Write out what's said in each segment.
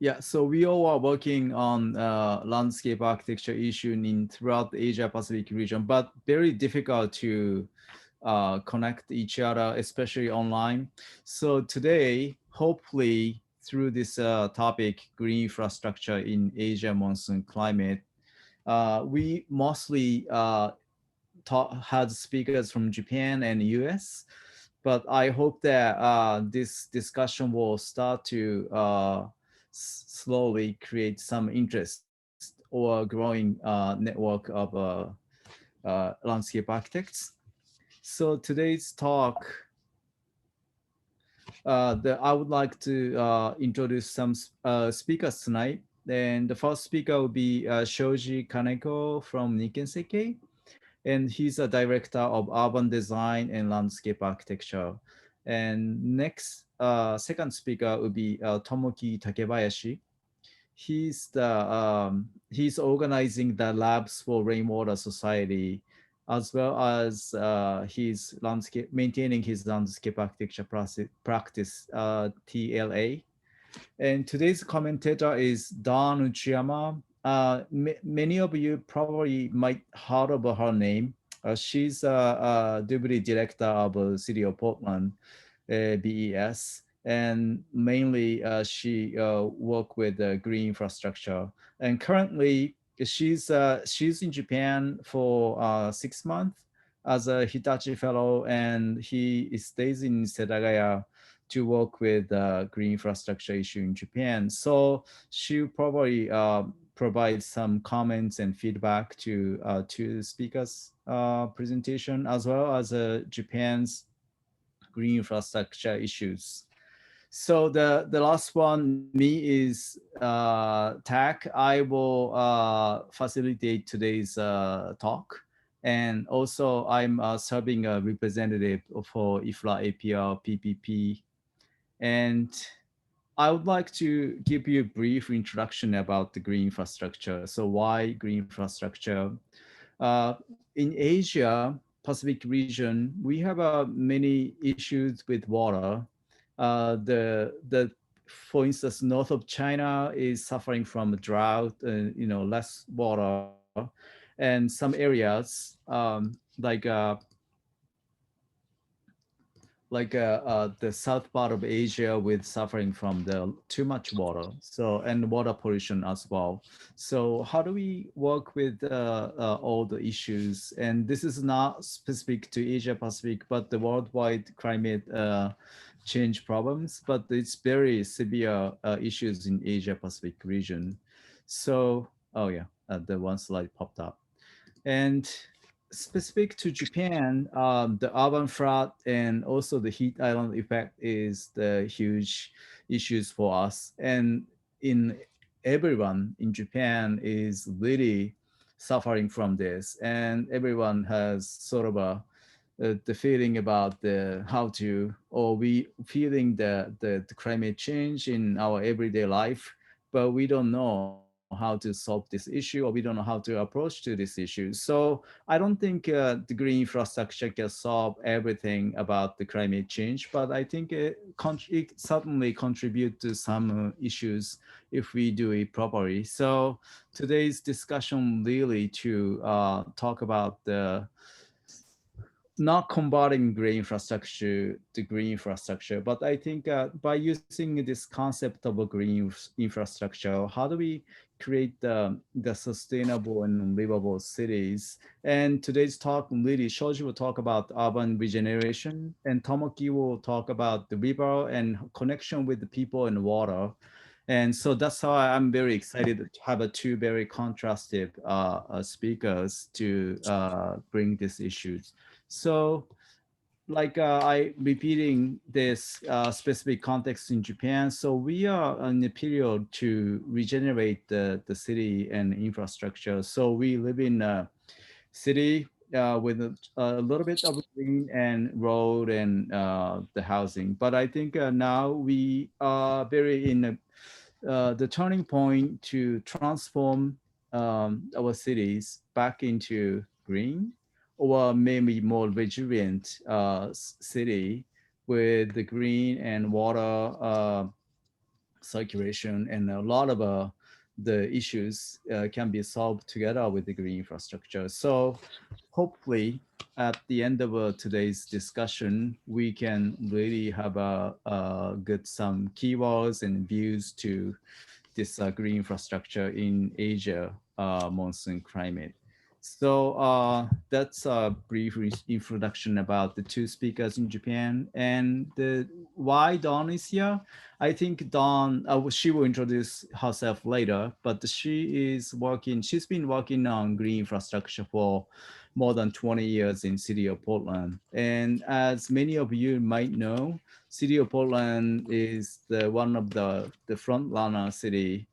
Yeah, so we all are working on landscape architecture issue in throughout the Asia Pacific region, but very difficult to connect each other, especially online. So today, hopefully, through this topic, green infrastructure in Asia monsoon climate, we mostly had speakers from Japan and US, but I hope that this discussion will start to slowly create some interest or growing network of landscape architects. So today's talk, I would like to introduce some speakers tonight. And the first speaker will be Shoji Kaneko from Nikken Seikei, and he's a director of urban design and landscape architecture. And next, second speaker will be Tomoki Takebayashi. He's organizing the labs for Rainwater Society, as well as his landscape maintaining his landscape architecture practice TLA. And today's commentator is Dawn Uchiyama. Many of you probably might heard of her name. She's a deputy director of City of Portland, BES, and mainly she work with green infrastructure. And currently, she's in Japan for 6 months as a Hitachi fellow, and he stays in Setagaya to work with green infrastructure issue in Japan. So she'll probably provide some comments and feedback to the speakers presentation, as well as Japan's green infrastructure issues. So the last one, me, is TAC. I will facilitate today's talk. And also I'm serving a representative for IFLA APR PPP. And I would like to give you a brief introduction about the green infrastructure. So why green infrastructure? In Asia Pacific region, we have many issues with water. For instance, north of China is suffering from a drought, less water, and some areas the south part of Asia with suffering from the too much water, so and water pollution as well. So how do we work with all the issues? And this is not specific to Asia Pacific, but the worldwide climate change problems. But it's very severe issues in Asia Pacific region. So oh yeah, the one slide popped up. And specific to Japan, the urban flood and also the heat island effect is the huge issues for us. And in everyone in Japan is really suffering from this, and everyone has sort of the feeling about the how to, or we feeling the climate change in our everyday life, but we don't know how to solve this issue, or we don't know how to approach to this issue. So I don't think the green infrastructure can solve everything about the climate change, but I think it certainly contribute to some issues if we do it properly. So today's discussion really to talk about the not converting gray infrastructure to green infrastructure, but I think by using this concept of a green infrastructure, how do we create the sustainable and livable cities? And today's talk, really, Shoji will talk about urban regeneration, and Tomoki will talk about the river and connection with the people and water. And so that's how I'm very excited to have two very contrastive speakers to bring these issues. So like I repeating this specific context in Japan. So we are in a period to regenerate the city and infrastructure. So we live in a city with a little bit of green and road and the housing. But I think now we are very in the turning point to transform our cities back into green, or maybe more resilient city with the green and water circulation, and a lot of the issues can be solved together with the green infrastructure. So hopefully at the end of today's discussion, we can really have a good some keywords and views to this green infrastructure in Asia monsoon climate. So that's a brief introduction about the two speakers in Japan and why Dawn is here. I think Dawn, she will introduce herself later, but she's been working on green infrastructure for more than 20 years in city of Portland. And as many of you might know, city of Portland is one of the front runner city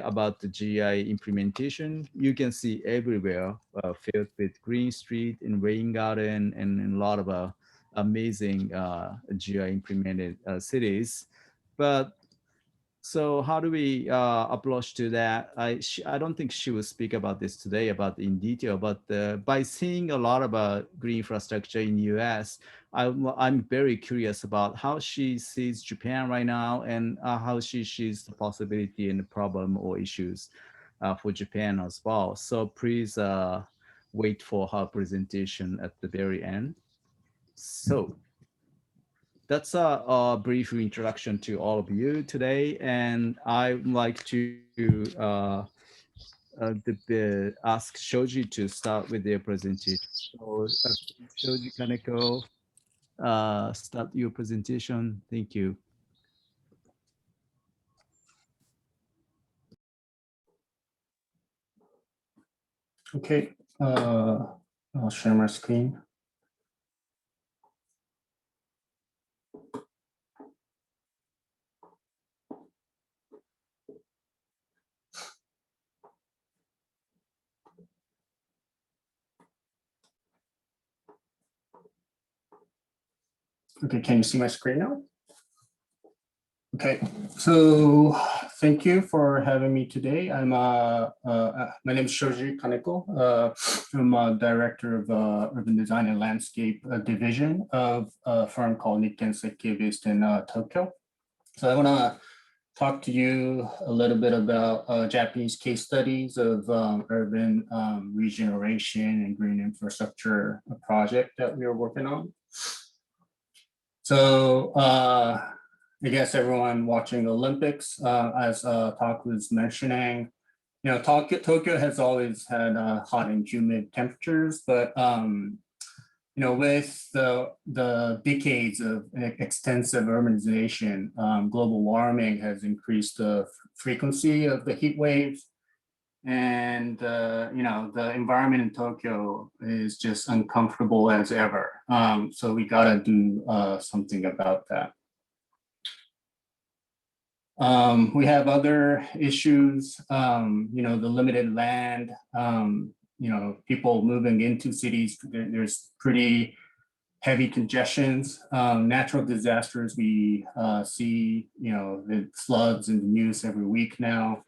about the GI implementation. You can see everywhere filled with green street and rain garden and a lot of amazing GI implemented cities. But so how do we approach to that? I don't think she will speak about this today about in detail, but by seeing a lot about green infrastructure in US, I'm very curious about how she sees Japan right now and how she sees the possibility and the problem or issues for Japan as well. So please wait for her presentation at the very end. So that's a brief introduction to all of you today, and I'd like to ask Shoji to start with their presentation. So, Shoji Kaneko, start your presentation. Thank you. Okay, I'll share my screen. Okay, can you see my screen now? Okay, so thank you for having me today. My name is Shoji Kaneko. I'm a director of urban design and landscape division of a firm called Nikken Sekkei based in Tokyo. So I want to talk to you a little bit about Japanese case studies of urban regeneration and green infrastructure project that we are working on. So I guess everyone watching the Olympics, as Tak was mentioning, you know, Tokyo has always had hot and humid temperatures, but you know, with the decades of extensive urbanization, global warming has increased the frequency of the heat waves, and you know, the environment in Tokyo is just uncomfortable as ever. So we gotta do something about that. We have other issues, you know, the limited land, you know, people moving into cities, there's pretty heavy congestions, natural disasters. We see, you know, the floods in the news every week now.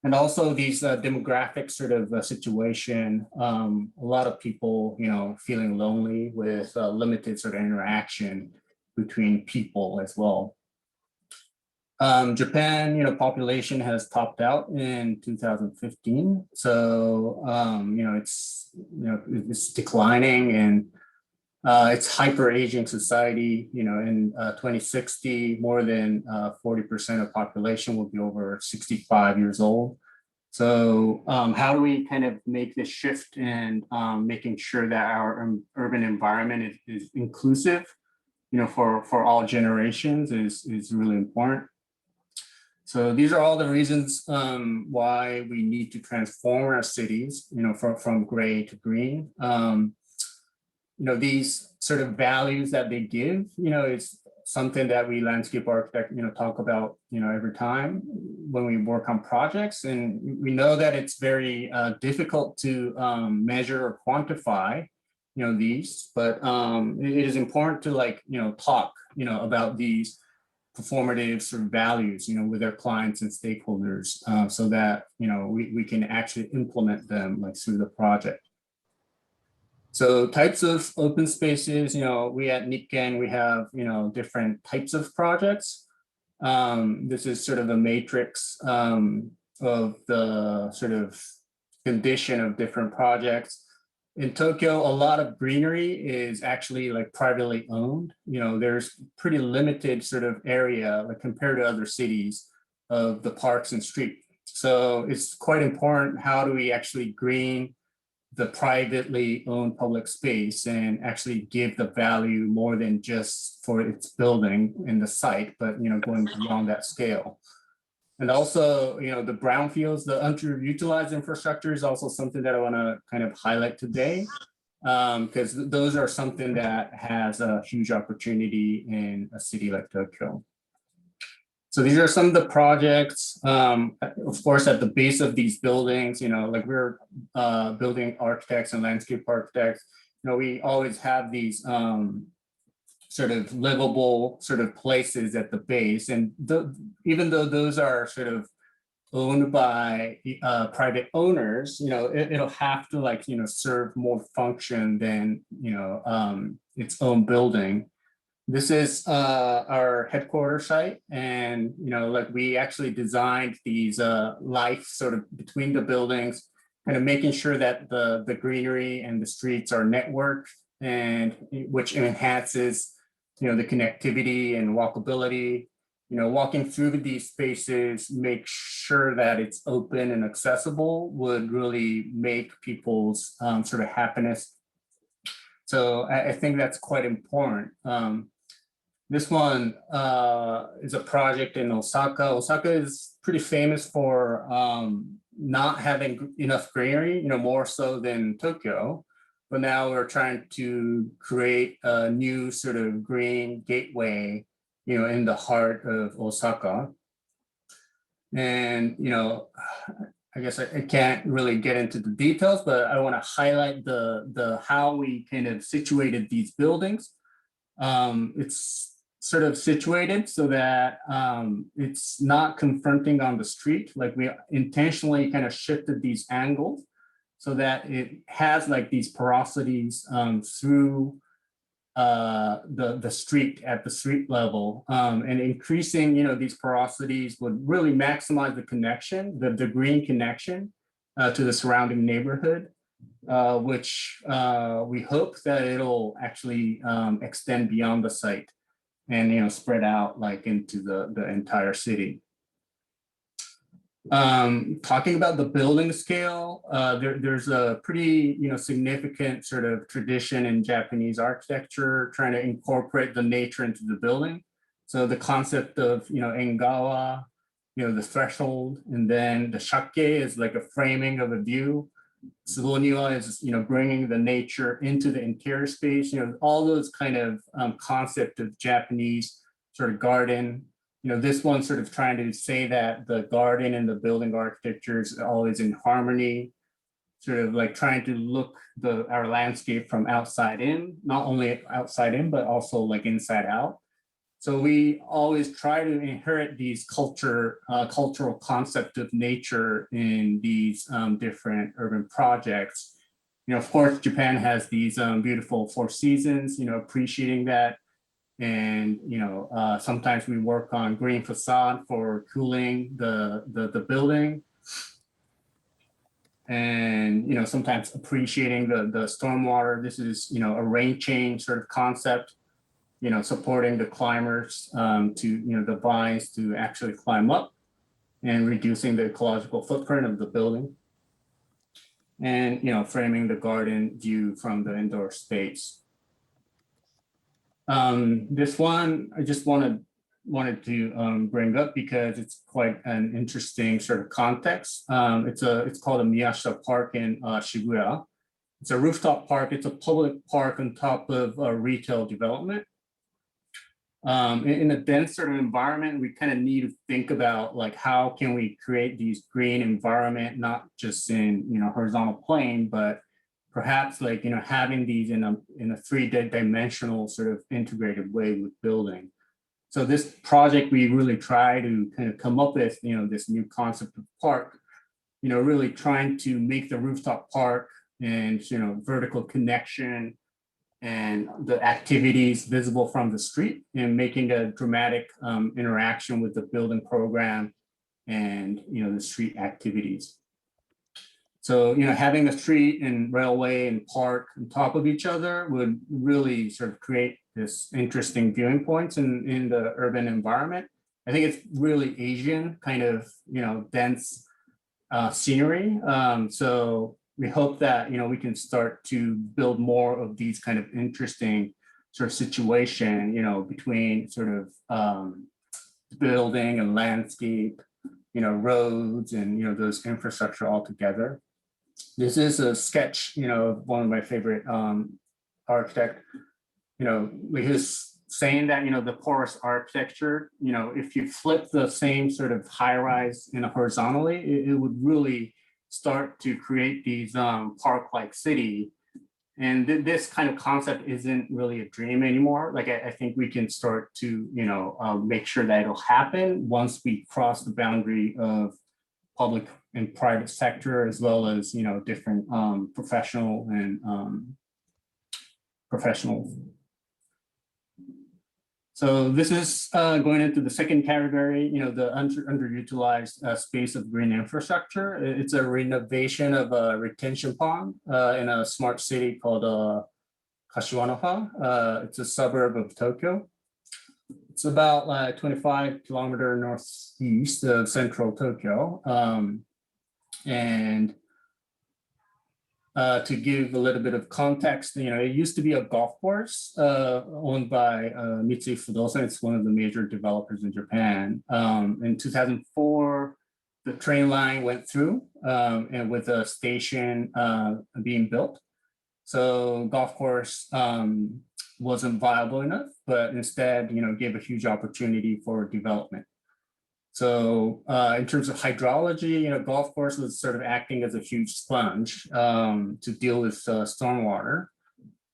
And also these demographic sort of situation, a lot of people, you know, feeling lonely with limited sort of interaction between people as well. Japan, you know, population has topped out in 2015. So, you know, it's declining, and it's hyper aging society. You know, in 2060, more than 40% of population will be over 65 years old. So how do we kind of make this shift and making sure that our urban environment is inclusive, you know, for all generations is really important. So these are all the reasons why we need to transform our cities, you know, from gray to green. You know, these sort of values that they give, you know, it's something that we landscape architects, you know, talk about, you know, every time when we work on projects. And we know that it's very difficult to measure or quantify, you know, these, but it is important to, like, you know, talk, you know, about these performative sort of values, you know, with our clients and stakeholders, so that, you know, we can actually implement them, like, through the project. So types of open spaces, you know, we at Nikken, we have, you know, different types of projects. This is sort of a matrix of the sort of condition of different projects. In Tokyo, a lot of greenery is actually like privately owned. There's pretty limited sort of area, like compared to other cities, of the parks and street. So it's quite important, how do we actually green the privately owned public space and actually give the value more than just for its building in the site, but going beyond that scale. And also, the brownfields, the underutilized infrastructure is also something that I want to kind of highlight today, because those are something that has a huge opportunity in a city like Tokyo. So these are some of the projects. Of course, at the base of these buildings, like we're building architects and landscape architects, we always have these sort of livable sort of places at the base. And even though those are sort of owned by private owners, it'll have to like, serve more function than, its own building. This is our headquarters site, and like we actually designed these life sort of between the buildings, kind of making sure that the greenery and the streets are networked, and which enhances the connectivity and walkability. Walking through these spaces, make sure that it's open and accessible would really make people's sort of happiness. So I think that's quite important. This one is a project in Osaka. Osaka is pretty famous for not having enough greenery, more so than Tokyo. But now we're trying to create a new sort of green gateway, in the heart of Osaka. And, I guess I can't really get into the details, but I want to highlight the how we kind of situated these buildings. It's sort of situated so that it's not confronting on the street. Like we intentionally kind of shifted these angles so that it has like these porosities through the street at the street level, and increasing these porosities would really maximize the connection, the green connection to the surrounding neighborhood, which we hope that it'll actually extend beyond the site and spread out like into the entire city. Talking about the building scale, there's a pretty significant sort of tradition in Japanese architecture trying to incorporate the nature into the building. So the concept of engawa, the threshold, and then the shake is like a framing of a view. Tsuboniwa is bringing the nature into the interior space. All those kind of concept of Japanese sort of garden. This one's sort of trying to say that the garden and the building architecture is always in harmony, sort of like trying to look our landscape from outside in, not only outside in, but also like inside out. So we always try to inherit these cultural concept of nature in these different urban projects. Of course, Japan has these beautiful 4 seasons, appreciating that. And sometimes we work on green facade for cooling the building, and sometimes appreciating the stormwater. This is a rain chain sort of concept, supporting the climbers to the vines to actually climb up, and reducing the ecological footprint of the building, and framing the garden view from the indoor space. This one I just wanted to bring up because it's quite an interesting sort of context. It's called a Miyaza Park in Shibuya. It's a rooftop park. It's a public park on top of a retail development. In a dense sort of environment, we kind of need to think about like how can we create these green environment, not just in horizontal plane, but perhaps like having these in a 3-dimensional sort of integrated way with building. So this project, we really try to kind of come up with this new concept of park, really trying to make the rooftop park and vertical connection and the activities visible from the street, and making a dramatic interaction with the building program and the street activities. So having a street and railway and park on top of each other would really sort of create this interesting viewing points in the urban environment. I think it's really Asian kind of dense scenery. So we hope that we can start to build more of these kind of interesting sort of situation between sort of building and landscape, roads and those infrastructure all together. This is a sketch of one of my favorite architect. He was saying that the porous architecture, if you flip the same sort of high rise horizontally, it would really start to create these park-like city. And this kind of concept isn't really a dream anymore. Like I think we can start to make sure that it'll happen once we cross the boundary of public and private sector, as well as different professional and professionals. So this is going into the second category, the underutilized space of green infrastructure. It's a renovation of a retention pond in a smart city called Kashiwanoha. It's a suburb of Tokyo. It's about 25 kilometers northeast of central Tokyo. And to give a little bit of context, it used to be a golf course owned by Mitsui Fudosan. It's one of the major developers in Japan. In 2004, the train line went through and with a station being built. So golf course wasn't viable enough, but instead, gave a huge opportunity for development. So in terms of hydrology, golf course was sort of acting as a huge sponge to deal with stormwater,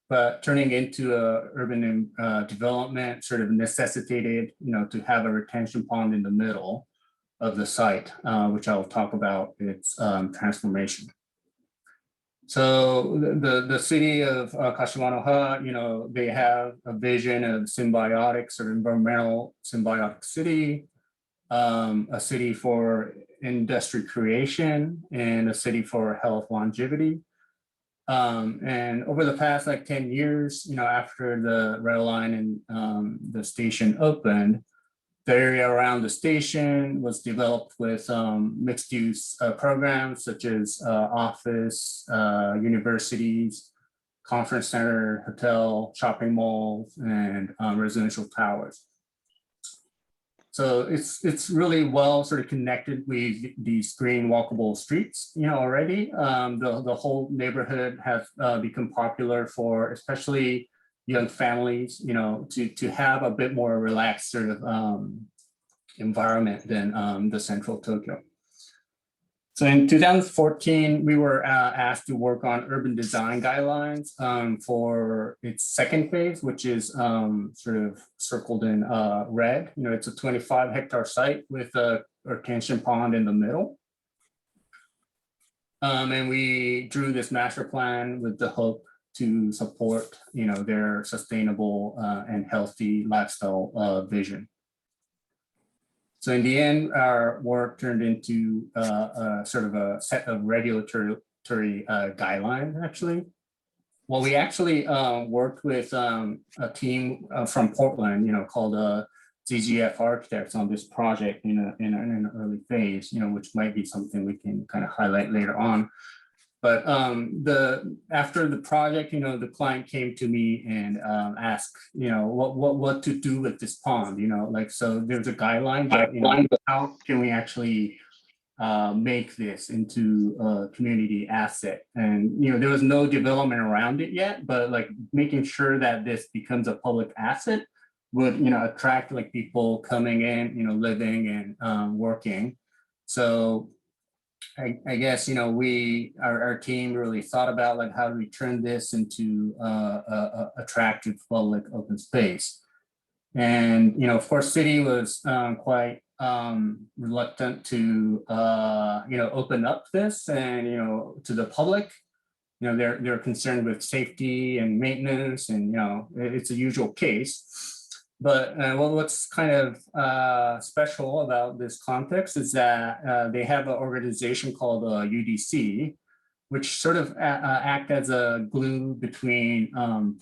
but turning into urban development sort of necessitated, to have a retention pond in the middle of the site, which I'll talk about its transformation. So the city of Kashiwanoha, they have a vision of symbiotic, sort of environmental symbiotic city, a city for industry creation, and a city for health longevity. And over the past 10 years, after the rail line and the station opened, the area around the station was developed with mixed use programs such as office, universities, conference center, hotel, shopping malls, and residential towers. So it's really well sort of connected with these green walkable streets, already. The whole neighborhood has become popular for especially young families, to have a bit more relaxed sort of environment than the central Tokyo. So in 2014, we were asked to work on urban design guidelines for its second phase, which is sort of circled in red. It's a 25-hectare site with a retention pond in the middle. And we drew this master plan with the hope to support, their sustainable and healthy lifestyle vision. So in the end, our work turned into sort of a set of regulatory guidelines, actually. Well, we actually worked with a team from Portland, called ZGF Architects on this project in an early phase, which might be something we can kind of highlight later on. But after the project, the client came to me and asked, what to do with this pond, so there's a guideline, but how can we actually make this into a community asset? And there was no development around it yet, but making sure that this becomes a public asset would attract people coming in, living and working. So I guess our team really thought about how do we turn this into attractive public open space. And of course city was quite reluctant to open up this and to the public. they're concerned with safety and maintenance, and it's a usual case. But what's kind of special about this context is that they have an organization called UDC, which sort of act as a glue between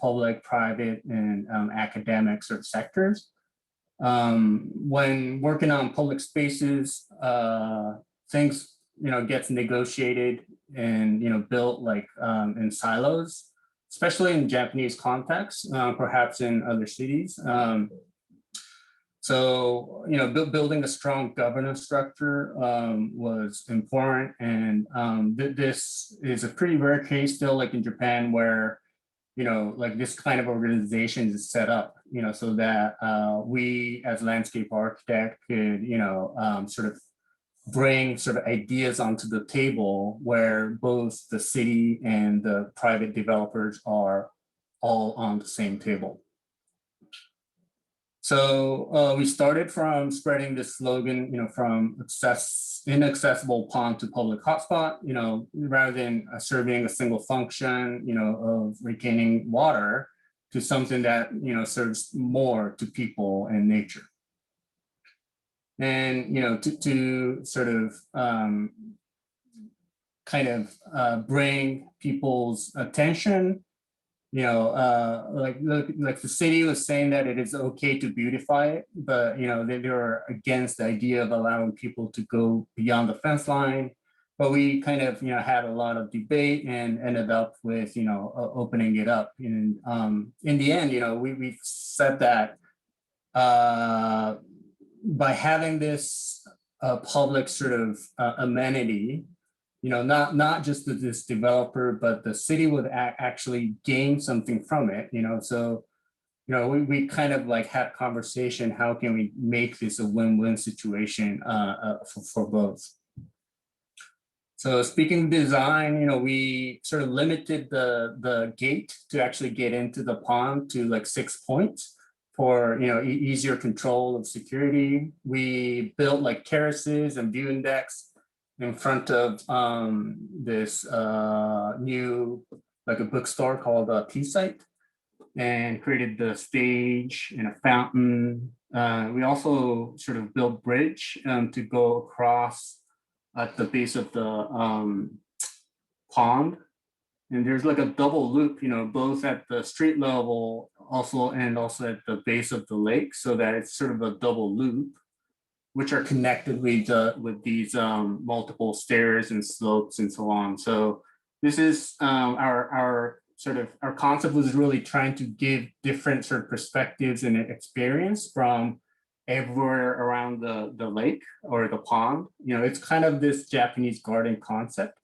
public, private, and academic sort of sectors. When working on public spaces, things gets negotiated and built like in silos, especially in Japanese context, perhaps in other cities. So building a strong governance structure was important, and this is a pretty rare case still, like in Japan, where like this kind of organization is set up, so that we as landscape architect could sort of bring sort of ideas onto the table where both the city and the private developers are all on the same table. So we started from spreading this slogan, from inaccessible pond to public hotspot, rather than serving a single function, of retaining water, to something that, serves more to people and nature. And, to sort of kind of bring people's attention, like the city was saying that it is okay to beautify it, but they were against the idea of allowing people to go beyond the fence line. But we kind of had a lot of debate and ended up with opening it up. And in the end, we said that by having this public sort of amenity, not just this developer, but the city would actually gain something from it, so, we kind of like had conversation, how can we make this a win-win situation for both? So speaking of design, we sort of limited the gate to actually get into the pond to like 6 points for easier control of security. We built like terraces and viewing decks in front of this new, like a bookstore called T-Site, and created the stage and a fountain. We also sort of built bridge to go across at the base of the pond. And there's like a double loop, both at the street level and also at the base of the lake, so that it's sort of a double loop, which are connected with these multiple stairs and slopes and so on. So this is our concept was really trying to give different sort of perspectives and experience from everywhere around the lake or the pond. It's kind of this Japanese garden concept.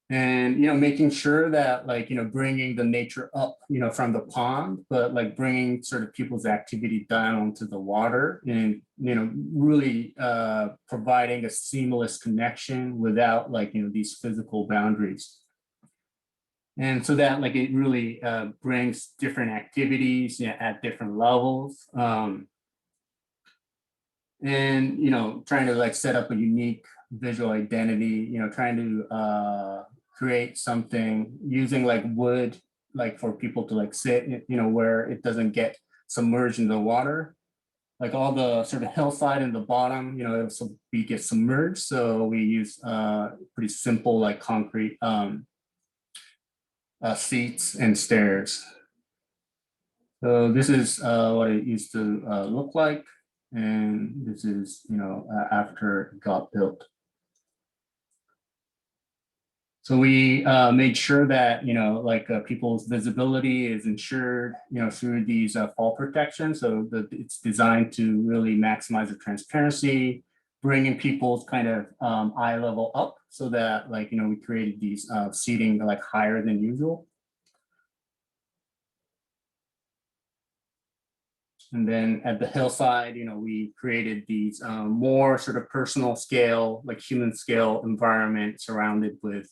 And making sure that bringing the nature up from the pond, but like bringing sort of people's activity down onto the water, and really providing a seamless connection without these physical boundaries. And so that it really brings different activities at different levels, and trying to set up a unique visual identity, trying to create something using wood, for people to sit, where it doesn't get submerged in the water. All the sort of hillside in the bottom, we get submerged. So we use pretty simple concrete seats and stairs. So this is what it used to look like. And this is, after it got built. So we made sure that, people's visibility is ensured, through these fall protection. So it's designed to really maximize the transparency, bringing people's kind of eye level up, so that we created these seating higher than usual. And then at the hillside, we created these more sort of personal scale, human scale environment surrounded with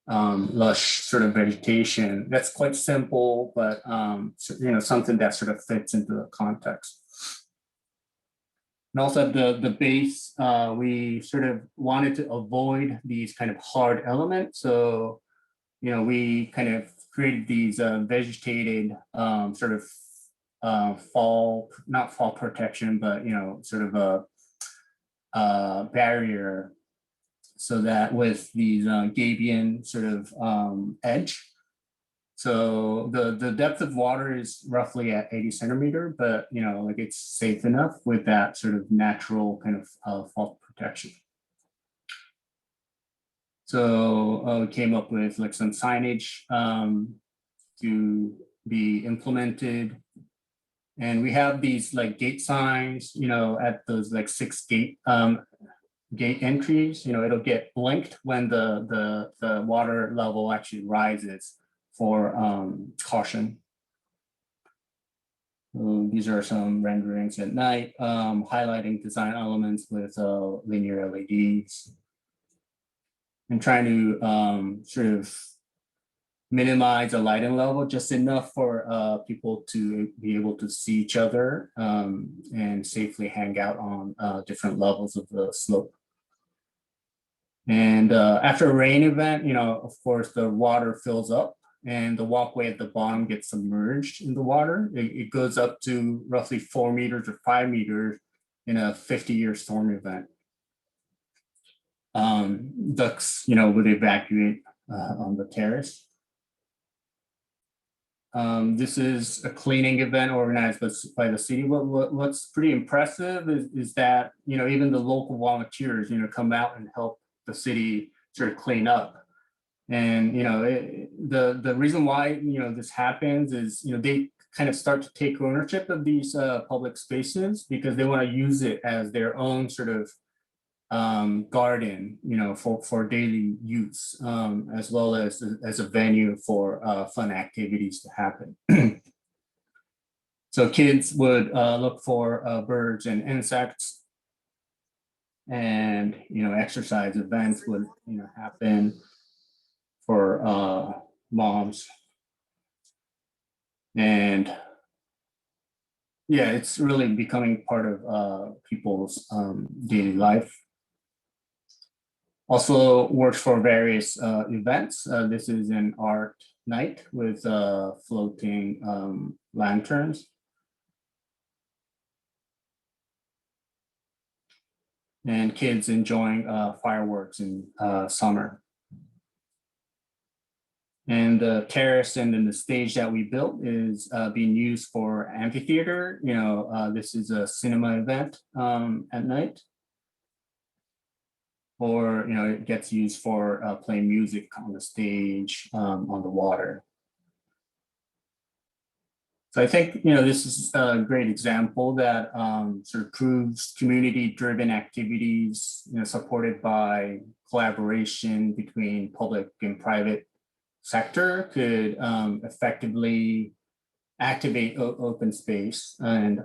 lush sort of vegetation. That's quite simple, but something that sort of fits into the context. And also at the base, we sort of wanted to avoid these kind of hard elements. So we kind of created these vegetated sort of fall, not fall protection, but, sort of a barrier, so that with these gabion sort of edge. So the depth of water is roughly at 80 centimeter, but like it's safe enough with that sort of natural kind of fall protection. So we came up with like some signage to be implemented. And we have these like gate signs, at those like 6 gate entries. It'll get blinked when the water level actually rises for caution. These are some renderings at night, highlighting design elements with linear LEDs, and trying to sort of minimize the lighting level just enough for people to be able to see each other and safely hang out on different levels of the slope. And after a rain event, of course, the water fills up and the walkway at the bottom gets submerged in the water. It goes up to roughly 4 meters or 5 meters in a 50-year storm event. Ducks, would evacuate on the terrace. This is a cleaning event organized by the city. What's pretty impressive is that, even the local volunteers, come out and help the city sort of clean up. And, the reason why, this happens is, they kind of start to take ownership of these public spaces because they want to use it as their own sort of garden, for daily use, as well as a venue for fun activities to happen. So kids would look for birds and insects, and exercise events would happen for moms. And yeah, it's really becoming part of people's daily life. Also works for various events. This is an art night with floating lanterns. And kids enjoying fireworks in summer. And the terrace and then the stage that we built is being used for amphitheater. This is a cinema event at night. Or it gets used for playing music on the stage, on the water. So I think this is a great example that sort of proves community-driven activities, supported by collaboration between public and private sector, could effectively activate open space and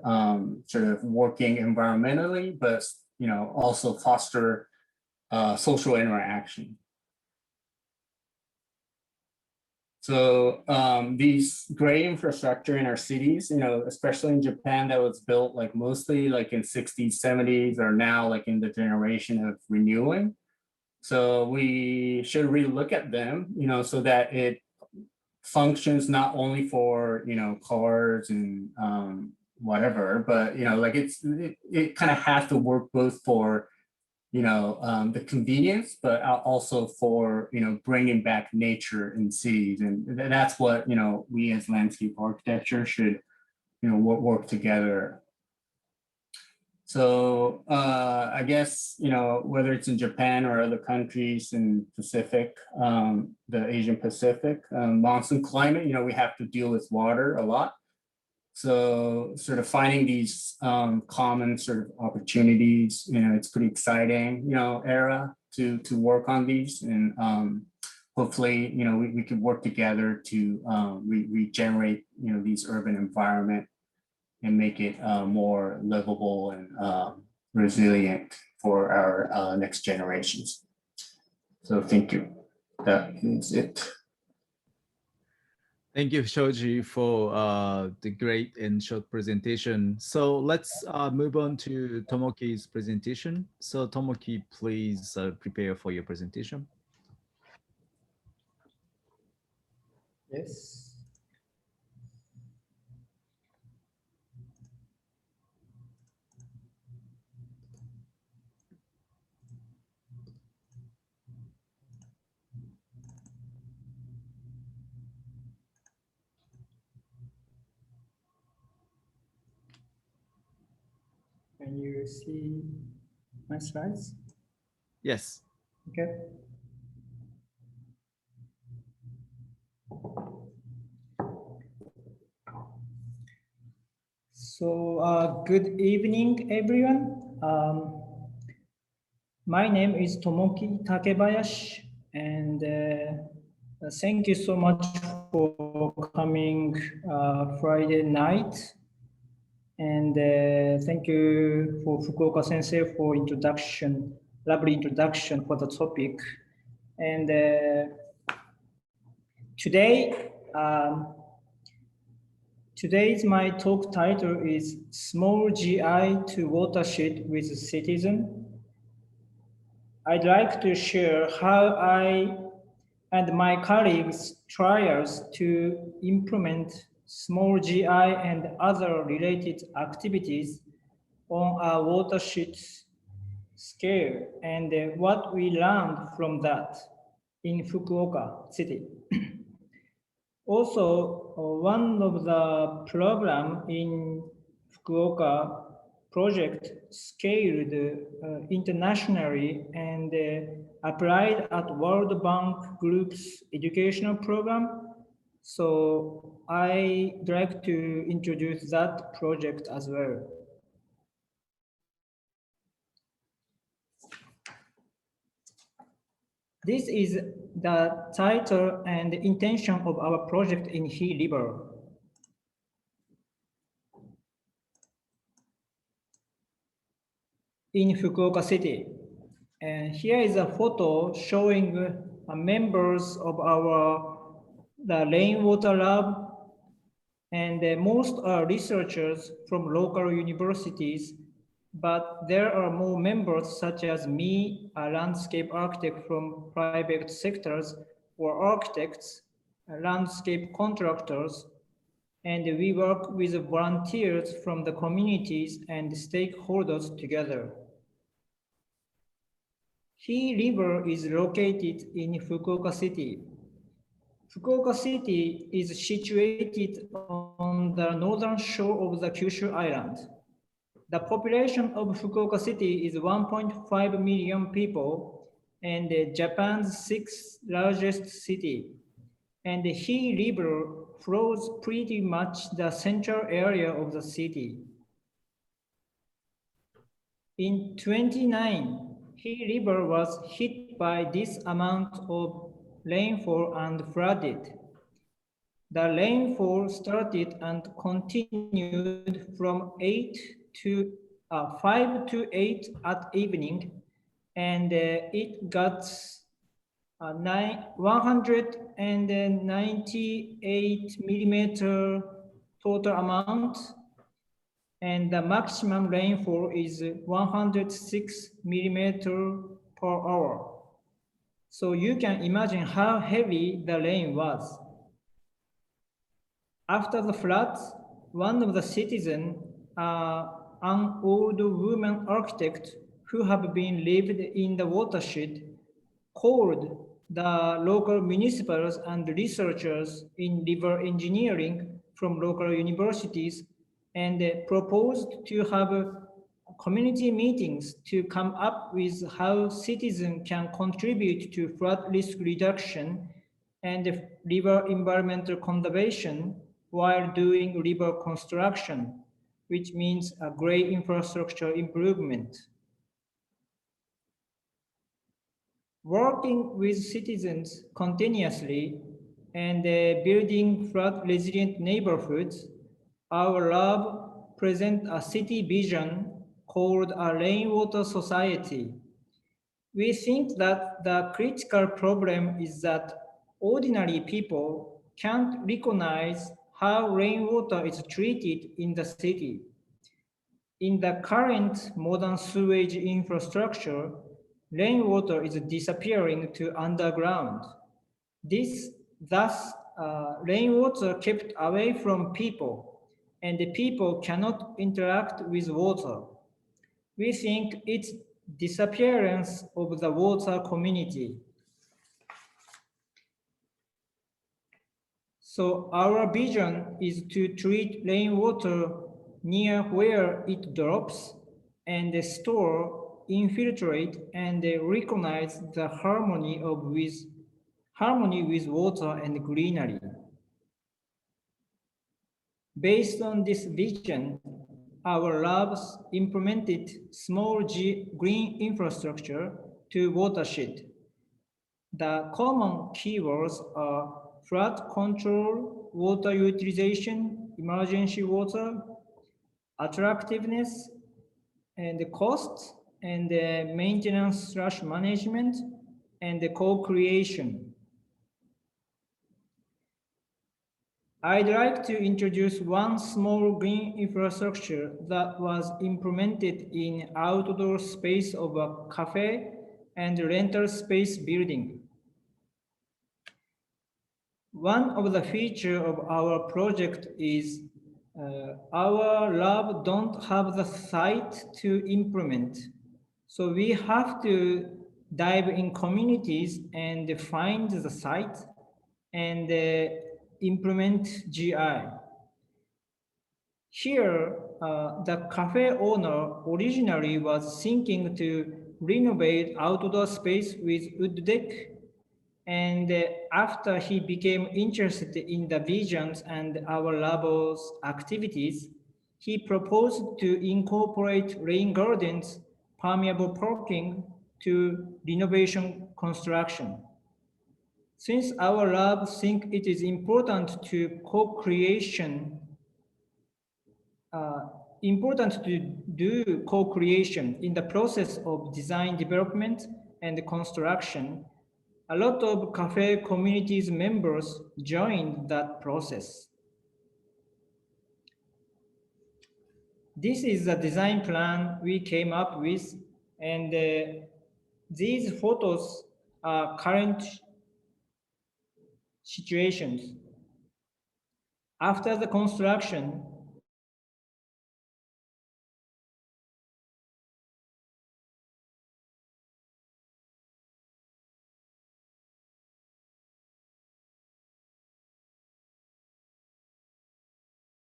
sort of working environmentally, but also foster social interaction. So these gray infrastructure in our cities, especially in Japan, that was built like mostly like in 60s, 70s, are now like in the generation of renewing. So we should really look at them, so that it functions not only for, cars and whatever, but, like it kind of has to work both for the convenience, but also for, bringing back nature in cities. And that's what, we as landscape architecture should, work together. So I guess, whether it's in Japan or other countries in Pacific, the Asian Pacific, monsoon climate, we have to deal with water a lot. So sort of finding these common sort of opportunities, it's pretty exciting, era to work on these. And hopefully, we can work together to regenerate, these urban environment and make it more livable and resilient for our next generations. So thank you. That is it. Thank you, Shoji, for the great and short presentation. So let's move on to Tomoki's presentation. So Tomoki, please prepare for your presentation. Yes. Can you see my slides? Yes. Okay. So, good evening, everyone. My name is Tomoki Takebayashi, and thank you so much for coming Friday night. And thank you for Fukuoka Sensei for introduction, lovely introduction for the topic. And today, today's my talk title is Small GI to Watershed with Citizen. I'd like to share how I and my colleagues tries to implement small GI and other related activities on a watershed scale and what we learned from that in Fukuoka City. Also, one of the program in Fukuoka project scaled internationally and applied at World Bank Group's educational program. So I'd like to introduce that project as well. This is the title and intention of our project in He River. In Fukuoka City. And here is a photo showing members of the rainwater lab, and most are researchers from local universities, but there are more members such as me, a landscape architect from private sectors, or architects, landscape contractors, and we work with volunteers from the communities and stakeholders together. He River is located in Fukuoka City. Fukuoka City is situated on the northern shore of the Kyushu Island. The population of Fukuoka City is 1.5 million people and Japan's sixth largest city. And the He River flows pretty much the central area of the city. In 2009, He River was hit by this amount of rainfall and flooded. The rainfall started and continued from 5 to 8 at evening, and it got 198 millimeter total amount, and the maximum rainfall is 106 millimeter per hour. So you can imagine how heavy the rain was. After the floods, one of the citizens, an old woman architect who have been lived in the watershed, called the local municipals and researchers in river engineering from local universities and proposed to have community meetings to come up with how citizens can contribute to flood risk reduction and river environmental conservation while doing river construction, which means a great infrastructure improvement. Working with citizens continuously and building flood resilient neighborhoods, our lab presents a city vision called a rainwater society. We think that the critical problem is that ordinary people can't recognize how rainwater is treated in the city. In the current modern sewage infrastructure, rainwater is disappearing to underground. This thus rainwater kept away from people, and the people cannot interact with water. We think it's disappearance of the water community. So our vision is to treat rainwater near where it drops and store, infiltrate, and recognize the harmony with water and greenery. Based on this vision, our labs implemented small green infrastructure to watershed. The common keywords are flood control, water utilization, emergency water, attractiveness, and the cost, and the maintenance/management, and the co-creation. I'd like to introduce one small green infrastructure that was implemented in outdoor space of a cafe and rental space building. One of the features of our project is our lab don't have the site to implement. So we have to dive in communities and find the site and implement GI. Here, the cafe owner originally was thinking to renovate outdoor space with wood deck, and after he became interested in the visions and our lab's activities, he proposed to incorporate rain gardens, permeable parking to renovation construction. Since our lab think it is important to co-creation, important to do co-creation in the process of design development and construction, a lot of cafe communities members joined that process. This is the design plan we came up with, and these photos are current situations. After the construction,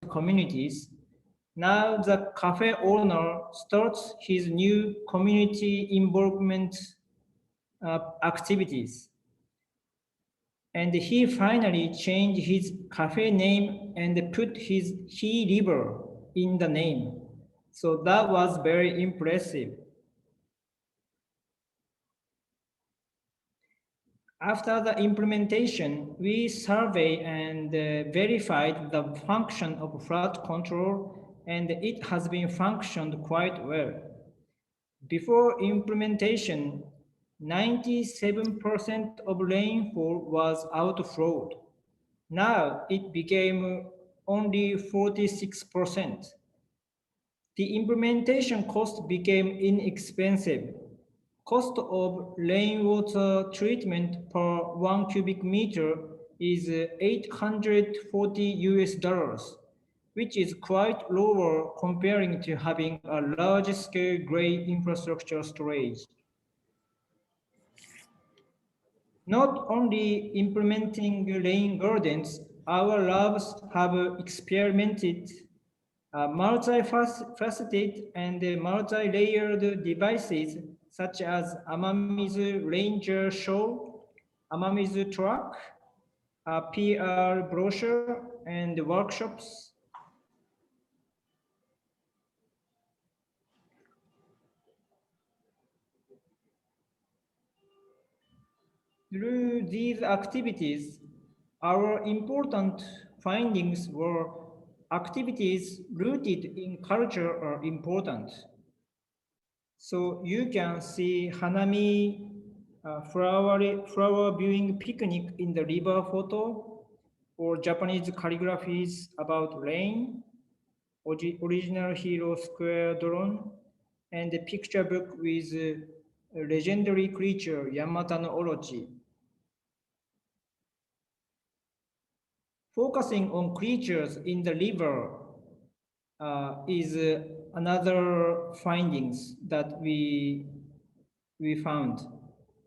communities, now the cafe owner starts his new community involvement activities. And he finally changed his cafe name and put his He River in the name. So that was very impressive. After the implementation, we surveyed and verified the function of flood control, and it has been functioned quite well. Before implementation, 97% of rainfall was outflowed. Now it became only 46%. The implementation cost became inexpensive. Cost of rainwater treatment per 1 cubic meter is 840 US dollars, which is quite lower comparing to having a large-scale gray infrastructure storage. Not only implementing rain gardens, our labs have experimented multifaceted and multi-layered devices such as Amamizu Ranger Show, Amamizu Truck, a PR brochure, and workshops. Through these activities, our important findings were activities rooted in culture are important. So you can see Hanami flower viewing picnic in the river photo, or Japanese calligraphies about rain, original hero square drone, and a picture book with a legendary creature Yamata no Orochi. focusing on creatures in the river is another findings that we found.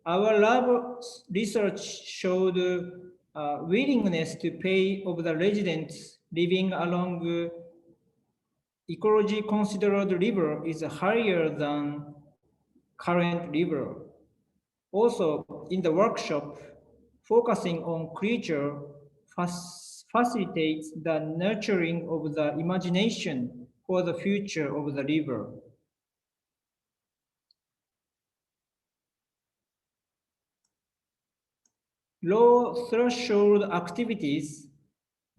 Our lab research showed willingness to pay of the residents living along ecology considered river is higher than current river. Also, in the workshop, focusing on creature facilitates the nurturing of the imagination for the future of the river. Low threshold activities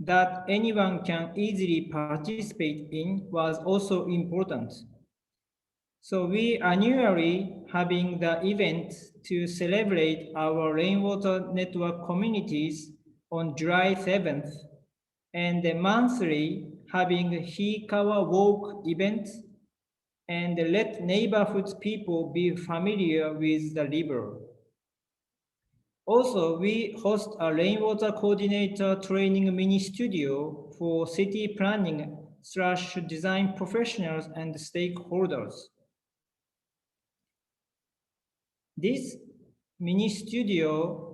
that anyone can easily participate in was also important. So we annually having the event to celebrate our rainwater network communities on July 7th, and the monthly having Hikawa Walk event, and let neighborhood people be familiar with the river. Also, we host a rainwater coordinator training mini studio for city planning / design professionals and stakeholders. This mini studio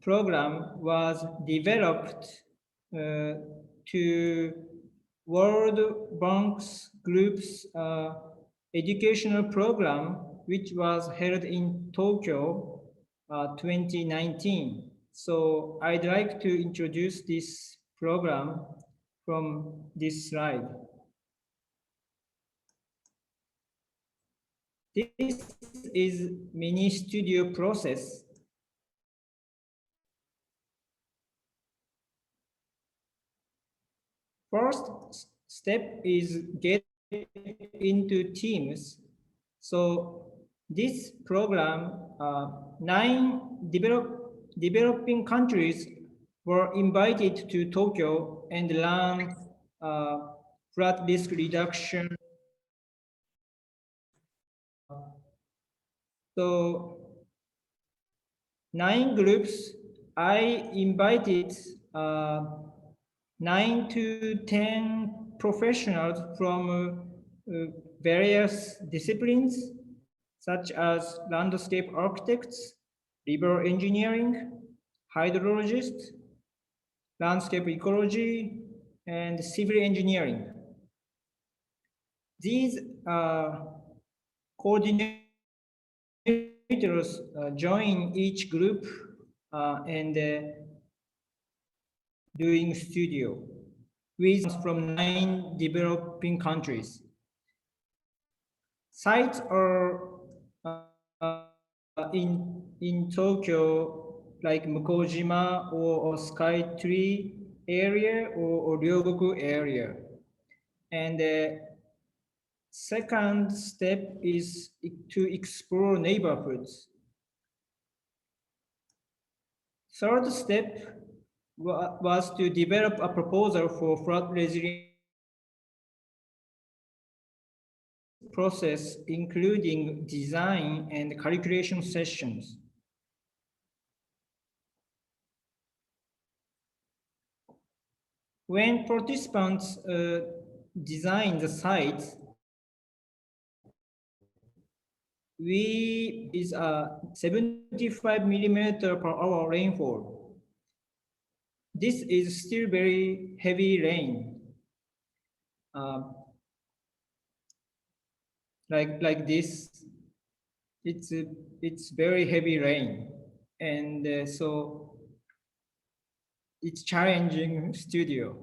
program was developed to World Bank's group's educational program, which was held in Tokyo 2019. So I'd like to introduce this program from this slide. This is mini studio process. First step is get into teams. So this program, 9 developing countries were invited to Tokyo and learn flood risk reduction. So 9 groups, I invited 9 to 10 professionals from various disciplines, such as landscape architects, river engineering, hydrologists, landscape ecology, and civil engineering. These coordinators join each group and doing studio with from 9 developing countries. Sites are in Tokyo, like Mukojima or Skytree area or Ryogoku area. And the second step is to explore neighborhoods. Third step was to develop a proposal for flood resilience process, including design and calculation sessions. When participants design the site, we is a 75 millimeter per hour rainfall. This is still very heavy rain. Like this, it's very heavy rain, and so it's challenging studio.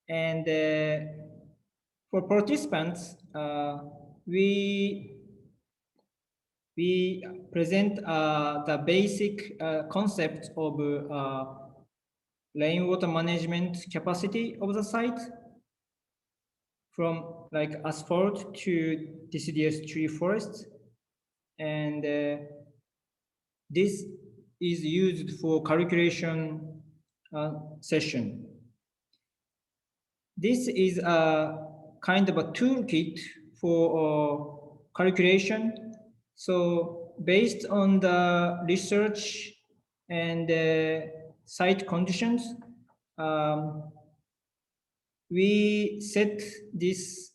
And for participants, we present the basic concept of rainwater management capacity of the site, from like asphalt to deciduous tree forest. And this is used for calculation session. This is a kind of a toolkit for calculation. So based on the research and site conditions, we set these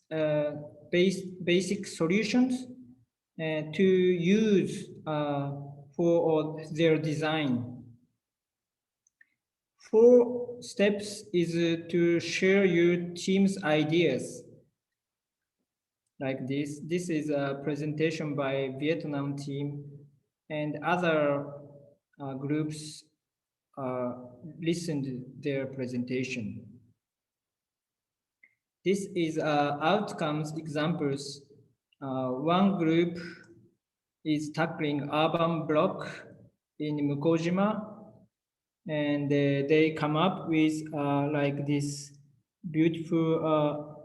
basic solutions to use for their design. 4 steps is to share your team's ideas. Like this. This is a presentation by Vietnam team, and other groups listened to their presentation. This is outcomes examples. One group is tackling urban block in Mukojima, and they come up with like this beautiful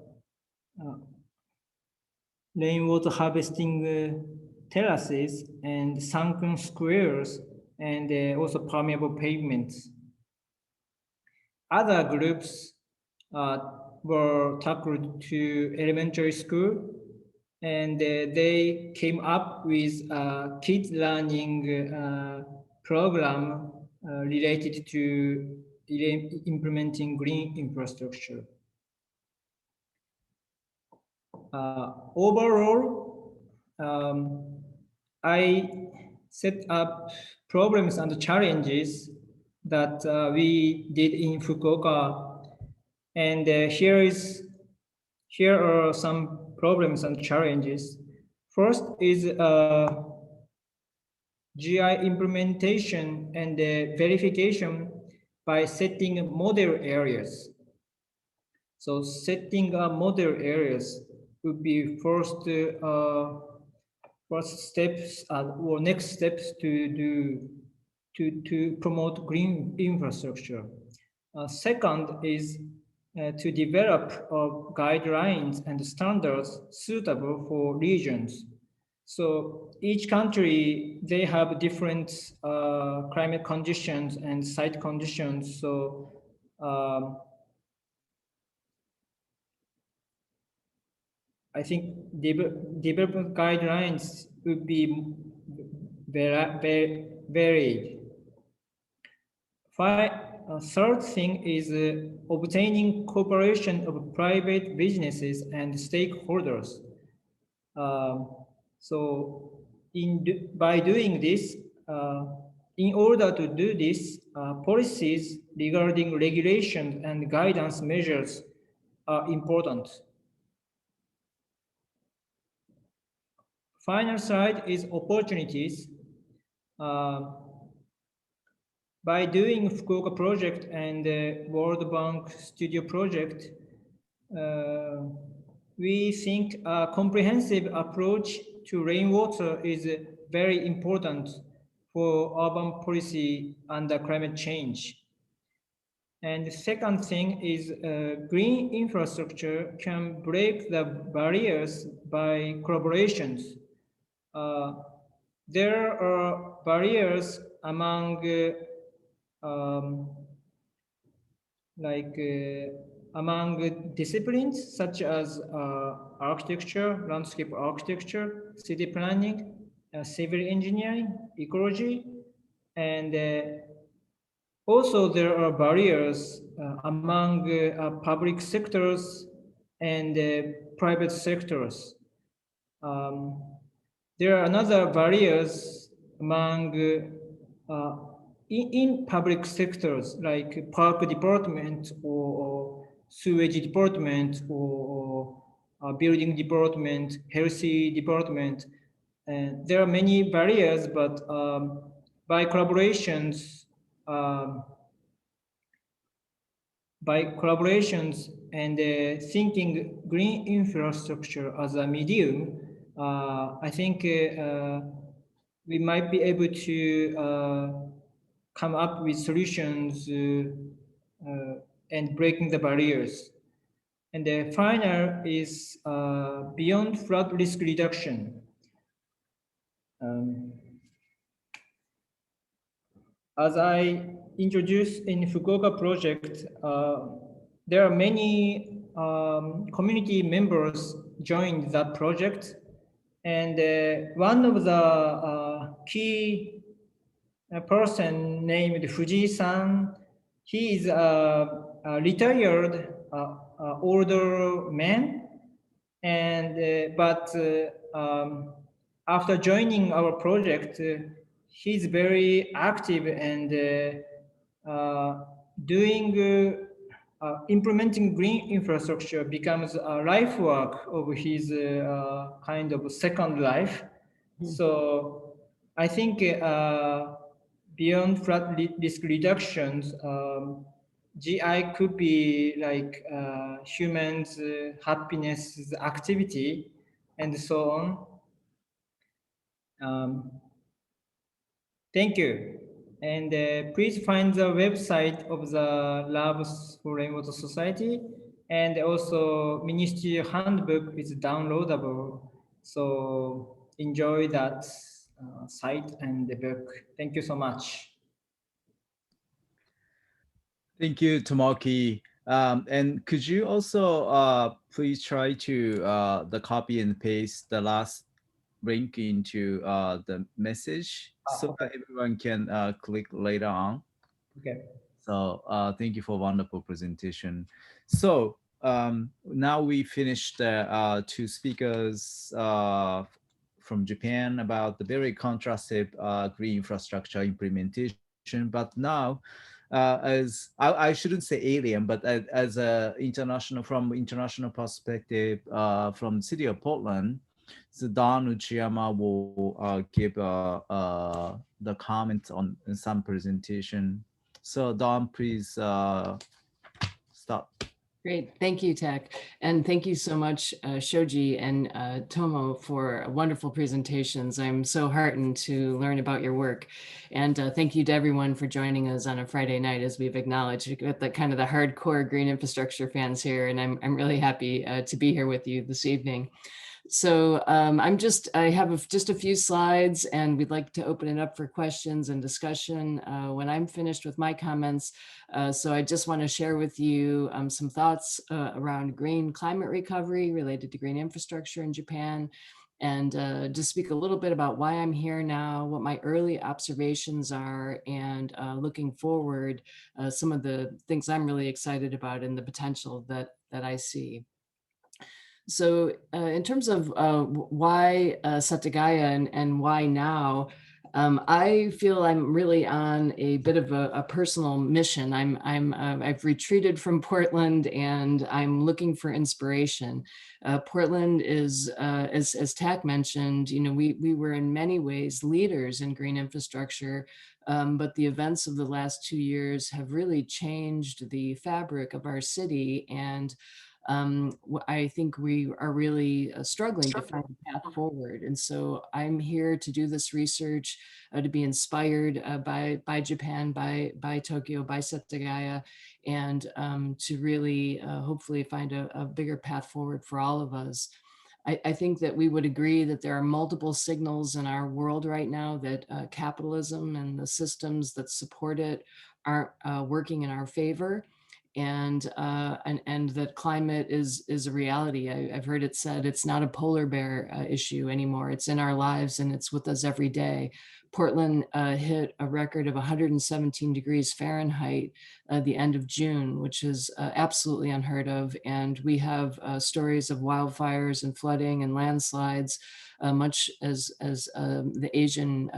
rainwater harvesting terraces and sunken squares, and also permeable pavements. Other groups were tackled to elementary school, and they came up with a kids learning program related to implementing green infrastructure. Overall, I set up problems and challenges that we did in Fukuoka, and here are some problems and challenges. First is GI implementation and verification by setting model areas. So setting model areas would be first steps or next steps to do to promote green infrastructure. Second is to develop guidelines and standards suitable for regions. So each country, they have different climate conditions and site conditions. So I think development guidelines would be varied. Third thing is obtaining cooperation of private businesses and stakeholders. So by doing this, in order to do this, policies regarding regulation and guidance measures are important. Final slide is opportunities. By doing Fukuoka project and the World Bank Studio project, we think a comprehensive approach to rainwater is very important for urban policy under climate change. And the second thing is green infrastructure can break the barriers by collaborations. There are barriers among among disciplines such as architecture, landscape architecture, city planning, civil engineering, ecology, and also there are barriers among public sectors and private sectors. There are another barriers among in public sectors like park department or sewage department or building department, healthy department. And there are many barriers, but by collaborations and thinking green infrastructure as a medium, I think we might be able to come up with solutions and breaking the barriers. And the final is beyond flood risk reduction. As I introduced in Fukuoka project, there are many community members joined that project. And one of the key person named Fuji-san, he is a retired older man, and after joining our project, he's very active and doing implementing green infrastructure becomes a life work of his kind of second life. So I think beyond flood risk reductions, GI could be like humans' happiness activity and so on. Thank you. And please find the website of the Labs for Rainwater Society, and also Ministry Handbook is downloadable. So enjoy that site and the book. Thank you so much. Thank you, Tomoki. And could you also please try to the copy and paste the last link into the message so Okay. that everyone can click later on. Okay. So thank you for wonderful presentation. So now we finished the two speakers from Japan about the very contrastive green infrastructure implementation. But now, I shouldn't say alien, but as a international, from international perspective, from the city of Portland, so Don Uchiyama will give the comments on some presentation. So Don, please start. Great, thank you, Tech. And thank you so much, Shoji and Tomo, for wonderful presentations. I'm so heartened to learn about your work. And thank you to everyone for joining us on a Friday night, as we've acknowledged. We've got the kind of the hardcore green infrastructure fans here, and I'm really happy to be here with you this evening. So I have just a few slides, and we'd like to open it up for questions and discussion when I'm finished with my comments. So I just want to share with you some thoughts around green climate recovery related to green infrastructure in Japan, and just speak a little bit about why I'm here now, what my early observations are, and looking forward, some of the things I'm really excited about and the potential that I see. So in terms of why Satagaya and why now, I feel I'm really on a bit of a personal mission. I've retreated from Portland, and I'm looking for inspiration. Portland is, as Tak mentioned, we were in many ways leaders in green infrastructure, but the events of the last 2 years have really changed the fabric of our city, and I think we are really struggling to find a path forward. And so I'm here to do this research, to be inspired by Japan, by Tokyo, by Setagaya, and to really hopefully find a bigger path forward for all of us. I think that we would agree that there are multiple signals in our world right now that capitalism and the systems that support it aren't working in our favor. And that climate is a reality. I've heard it said it's not a polar bear issue anymore. It's in our lives, and it's with us every day. Portland hit a record of 117 degrees Fahrenheit the end of June, which is absolutely unheard of. And we have stories of wildfires and flooding and landslides, much as the Asian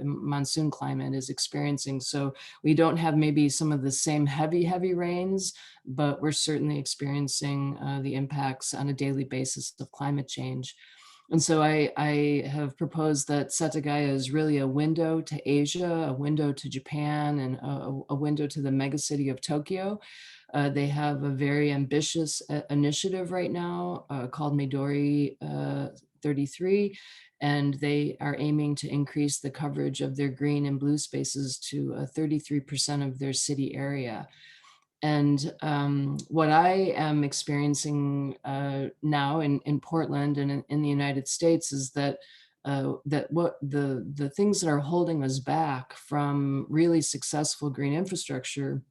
monsoon climate is experiencing. So we don't have maybe some of the same heavy rains, but we're certainly experiencing the impacts on a daily basis of climate change. And so I have proposed that Setagaya is really a window to Asia, a window to Japan, and a window to the megacity of Tokyo. They have a very ambitious initiative right now called Midori 33, and they are aiming to increase the coverage of their green and blue spaces to 33% of their city area. And what I am experiencing now in Portland and in the United States is that what the things that are holding us back from really successful green infrastructure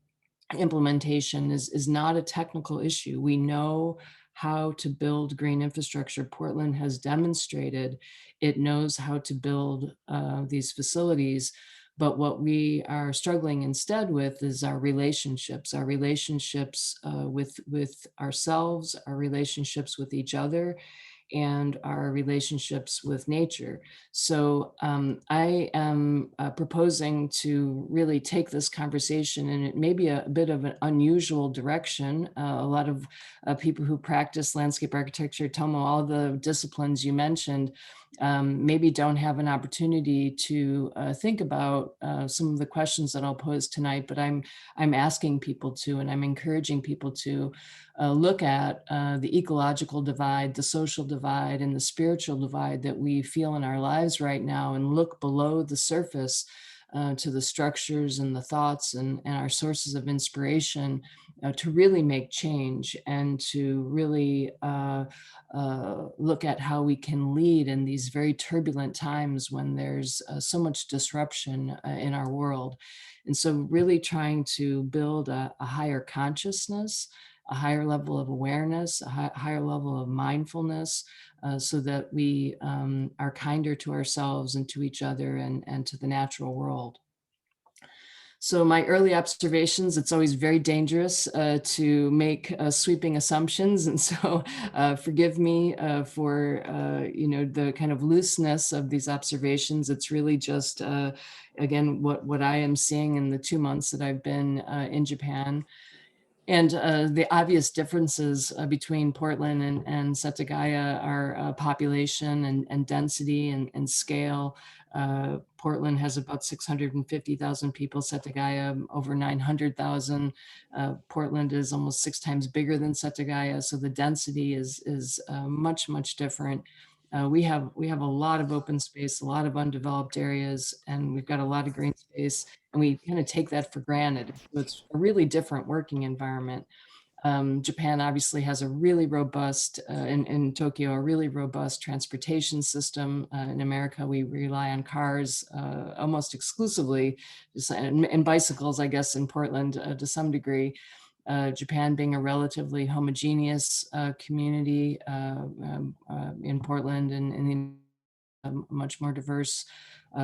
implementation is not a technical issue. We know how to build green infrastructure. Portland has demonstrated it knows how to build these facilities. But what we are struggling instead with is our relationships with ourselves, our relationships with each other, and our relationships with nature. So I am proposing to really take this conversation, and it may be a bit of an unusual direction. A lot of people who practice landscape architecture, Tomo, all the disciplines you mentioned, maybe don't have an opportunity to think about some of the questions that I'll pose tonight, but I'm asking people to, and I'm encouraging people to look at the ecological divide, the social divide, and the spiritual divide that we feel in our lives right now, and look below the surface to the structures and the thoughts and our sources of inspiration to really make change, and to really look at how we can lead in these very turbulent times when there's so much disruption in our world. And so really trying to build a higher consciousness, a higher level of awareness, a higher level of mindfulness, so that we are kinder to ourselves and to each other and to the natural world. So my early observations, it's always very dangerous to make sweeping assumptions. And so forgive me for, the kind of looseness of these observations. It's really just, again, what I am seeing in the 2 months that I've been in Japan. And the obvious differences between Portland and Setagaya are population and density and scale. Portland has about 650,000 people, Setagaya over 900,000. Portland is almost 6 times bigger than Setagaya, so the density is much, much different. We have a lot of open space, a lot of undeveloped areas, and we've got a lot of green space, and we kind of take that for granted. So it's a really different working environment. Japan obviously has a really robust, in Tokyo, a really robust transportation system. In America, we rely on cars almost exclusively, and bicycles, I guess, in Portland to some degree. Japan being a relatively homogeneous community in Portland, and much more diverse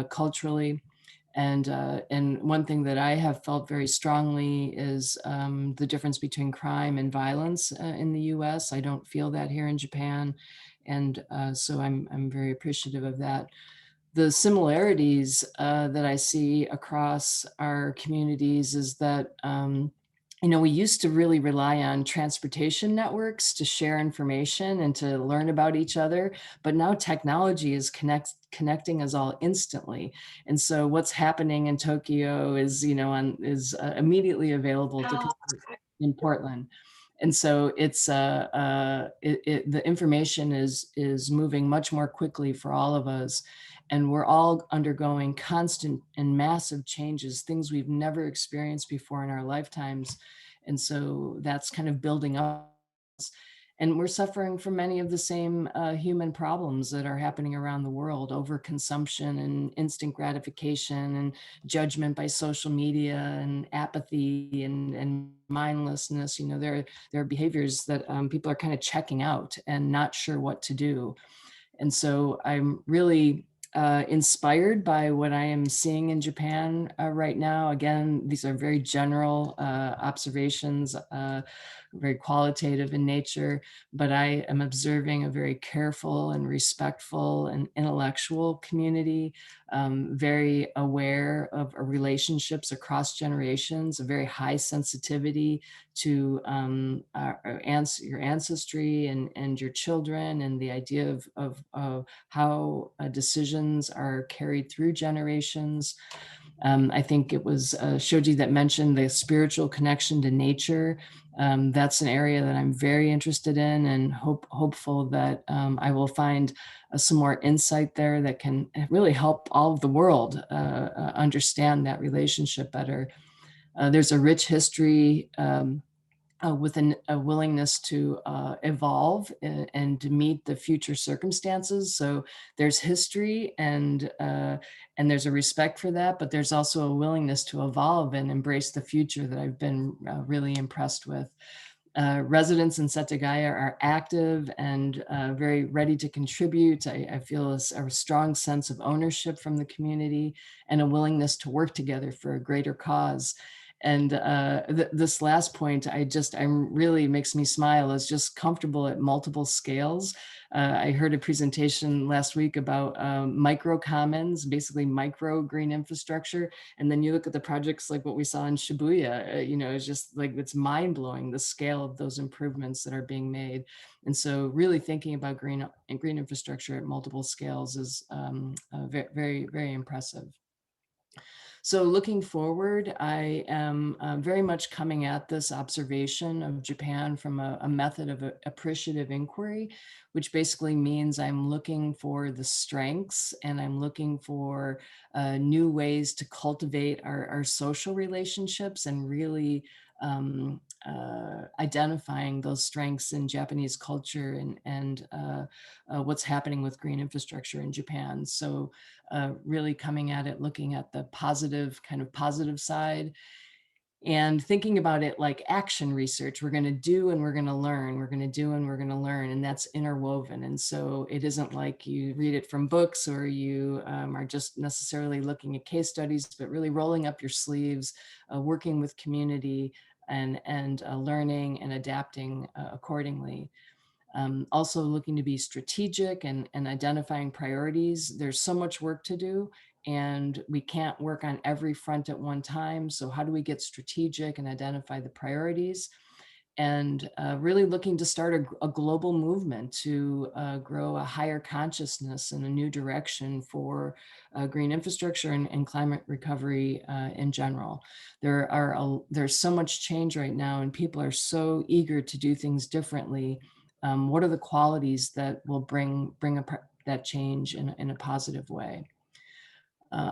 culturally. And one thing that I have felt very strongly is the difference between crime and violence in the US. I don't feel that here in Japan. And so I'm very appreciative of that. The similarities that I see across our communities is that we used to really rely on transportation networks to share information and to learn about each other, but now technology is connecting us all instantly. And so what's happening in Tokyo is, immediately available to people in Portland. And so it's the information is moving much more quickly for all of us. And we're all undergoing constant and massive changes, things we've never experienced before in our lifetimes. And so that's kind of building up. And we're suffering from many of the same human problems that are happening around the world: overconsumption and instant gratification and judgment by social media and apathy and mindlessness. There are behaviors that people are kind of checking out and not sure what to do. And so I'm really inspired by what I am seeing in Japan right now. Again, these are very general observations, very qualitative in nature, but I am observing a very careful and respectful and intellectual community, very aware of relationships across generations, a very high sensitivity to your ancestry and your children, and the idea of how decisions are carried through generations. I think it was Shoji that mentioned the spiritual connection to nature. That's an area that I'm very interested in, and hopeful that I will find some more insight there that can really help all of the world understand that relationship better. There's a rich history with a willingness to evolve and to meet the future circumstances. So there's history and there's a respect for that, but there's also a willingness to evolve and embrace the future that I've been really impressed with. Residents in Setagaya are active and very ready to contribute. I feel a strong sense of ownership from the community and a willingness to work together for a greater cause. And this last point, I'm really makes me smile, is just comfortable at multiple scales. I heard a presentation last week about micro commons, basically micro green infrastructure. And then you look at the projects like what we saw in Shibuya, you know, it's just like, it's mind blowing, the scale of those improvements that are being made. And so really thinking about green infrastructure at multiple scales is very, very, very impressive. So looking forward, I am very much coming at this observation of Japan from a method of appreciative inquiry, which basically means I'm looking for the strengths and I'm looking for new ways to cultivate our social relationships and really identifying those strengths in Japanese culture and what's happening with green infrastructure in Japan. So really coming at it, looking at the positive side and thinking about it like action research. We're going to do and we're going to learn, we're going to do and we're going to learn, and that's interwoven. And so it isn't like you read it from books or you are just necessarily looking at case studies, but really rolling up your sleeves, working with community and learning and adapting accordingly. Also looking to be strategic and identifying priorities. There's so much work to do and we can't work on every front at one time. So how do we get strategic and identify the priorities? And really looking to start a global movement to grow a higher consciousness in a new direction for green infrastructure and climate recovery in general. There's so much change right now and people are so eager to do things differently. What are the qualities that will bring that change in a positive way?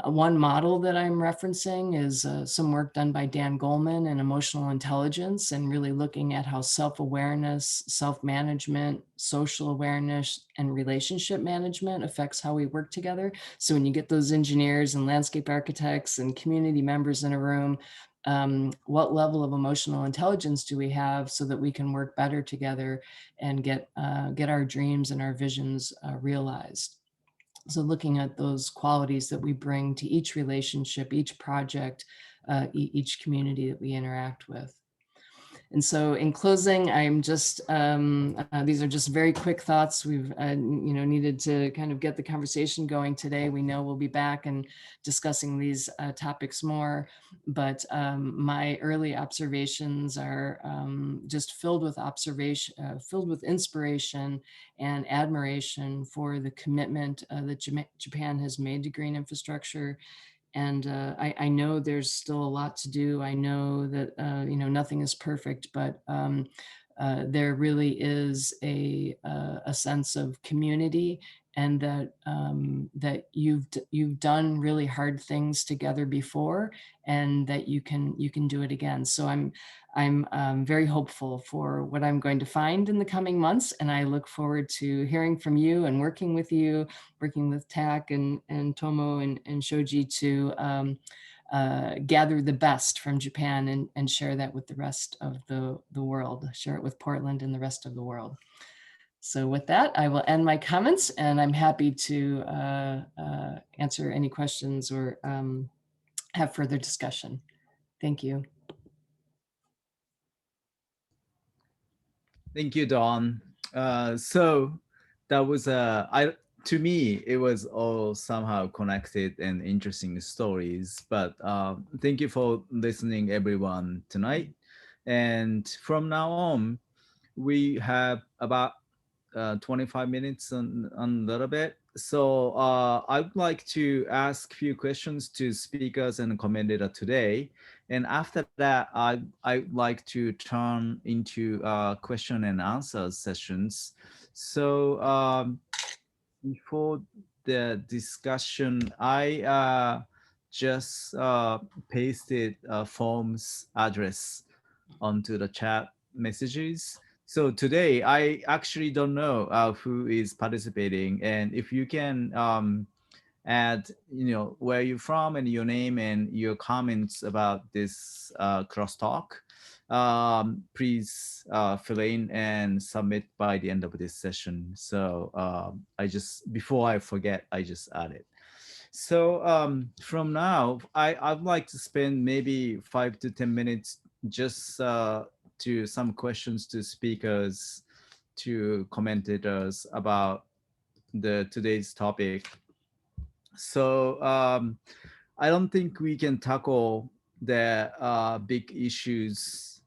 One model that I'm referencing is some work done by Dan Goleman in emotional intelligence and really looking at how self-awareness, self-management, social awareness, and relationship management affects how we work together. So when you get those engineers and landscape architects and community members in a room, what level of emotional intelligence do we have so that we can work better together and get our dreams and our visions realized? So looking at those qualities that we bring to each relationship, each project, each community that we interact with. And so in closing, I'm just, these are just very quick thoughts. We've, needed to kind of get the conversation going today. We know we'll be back and discussing these topics more, but my early observations are just filled with inspiration and admiration for the commitment that Japan has made to green infrastructure. And I know there's still a lot to do. I know that, nothing is perfect, but there really is a sense of community and that that you've done really hard things together before and that you can do it again. So I'm very hopeful for what I'm going to find in the coming months, and I look forward to hearing from you and working with you, working with Tak and Tomo and Shoji to gather the best from Japan and share that with the rest of the world, share it with Portland and the rest of the world. So with that, I will end my comments and I'm happy to answer any questions or have further discussion. Thank you. Thank you, Dawn. So that was to me, it was all somehow connected and interesting stories. But thank you for listening, everyone, tonight. And from now on, we have about 25 minutes on a little bit. So I would like to ask a few questions to speakers and commentator today. And after that, I'd like to turn into question and answer sessions. So before the discussion, I just pasted form's address onto the chat messages. So today, I actually don't know who is participating, and if you can add, where you're from and your name and your comments about this crosstalk, please fill in and submit by the end of this session. So before I forget, I just added. So from now, I'd like to spend maybe 5 to 10 minutes just to some questions to speakers, to commentators about today's topic. So I don't think we can tackle the big issues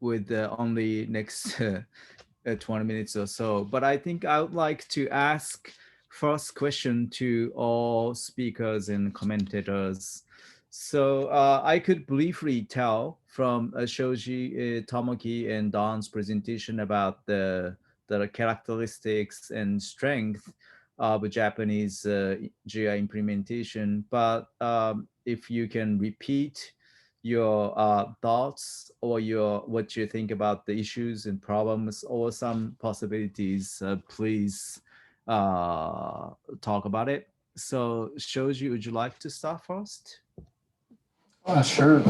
with only next 20 minutes or so. But I think I would like to ask first question to all speakers and commentators. So I could briefly tell from Shoji, Tomoki, and Don's presentation about the characteristics and strength of Japanese GI implementation. But if you can repeat your thoughts or what you think about the issues and problems or some possibilities, please talk about it. So Shoji, would you like to start first? Sure.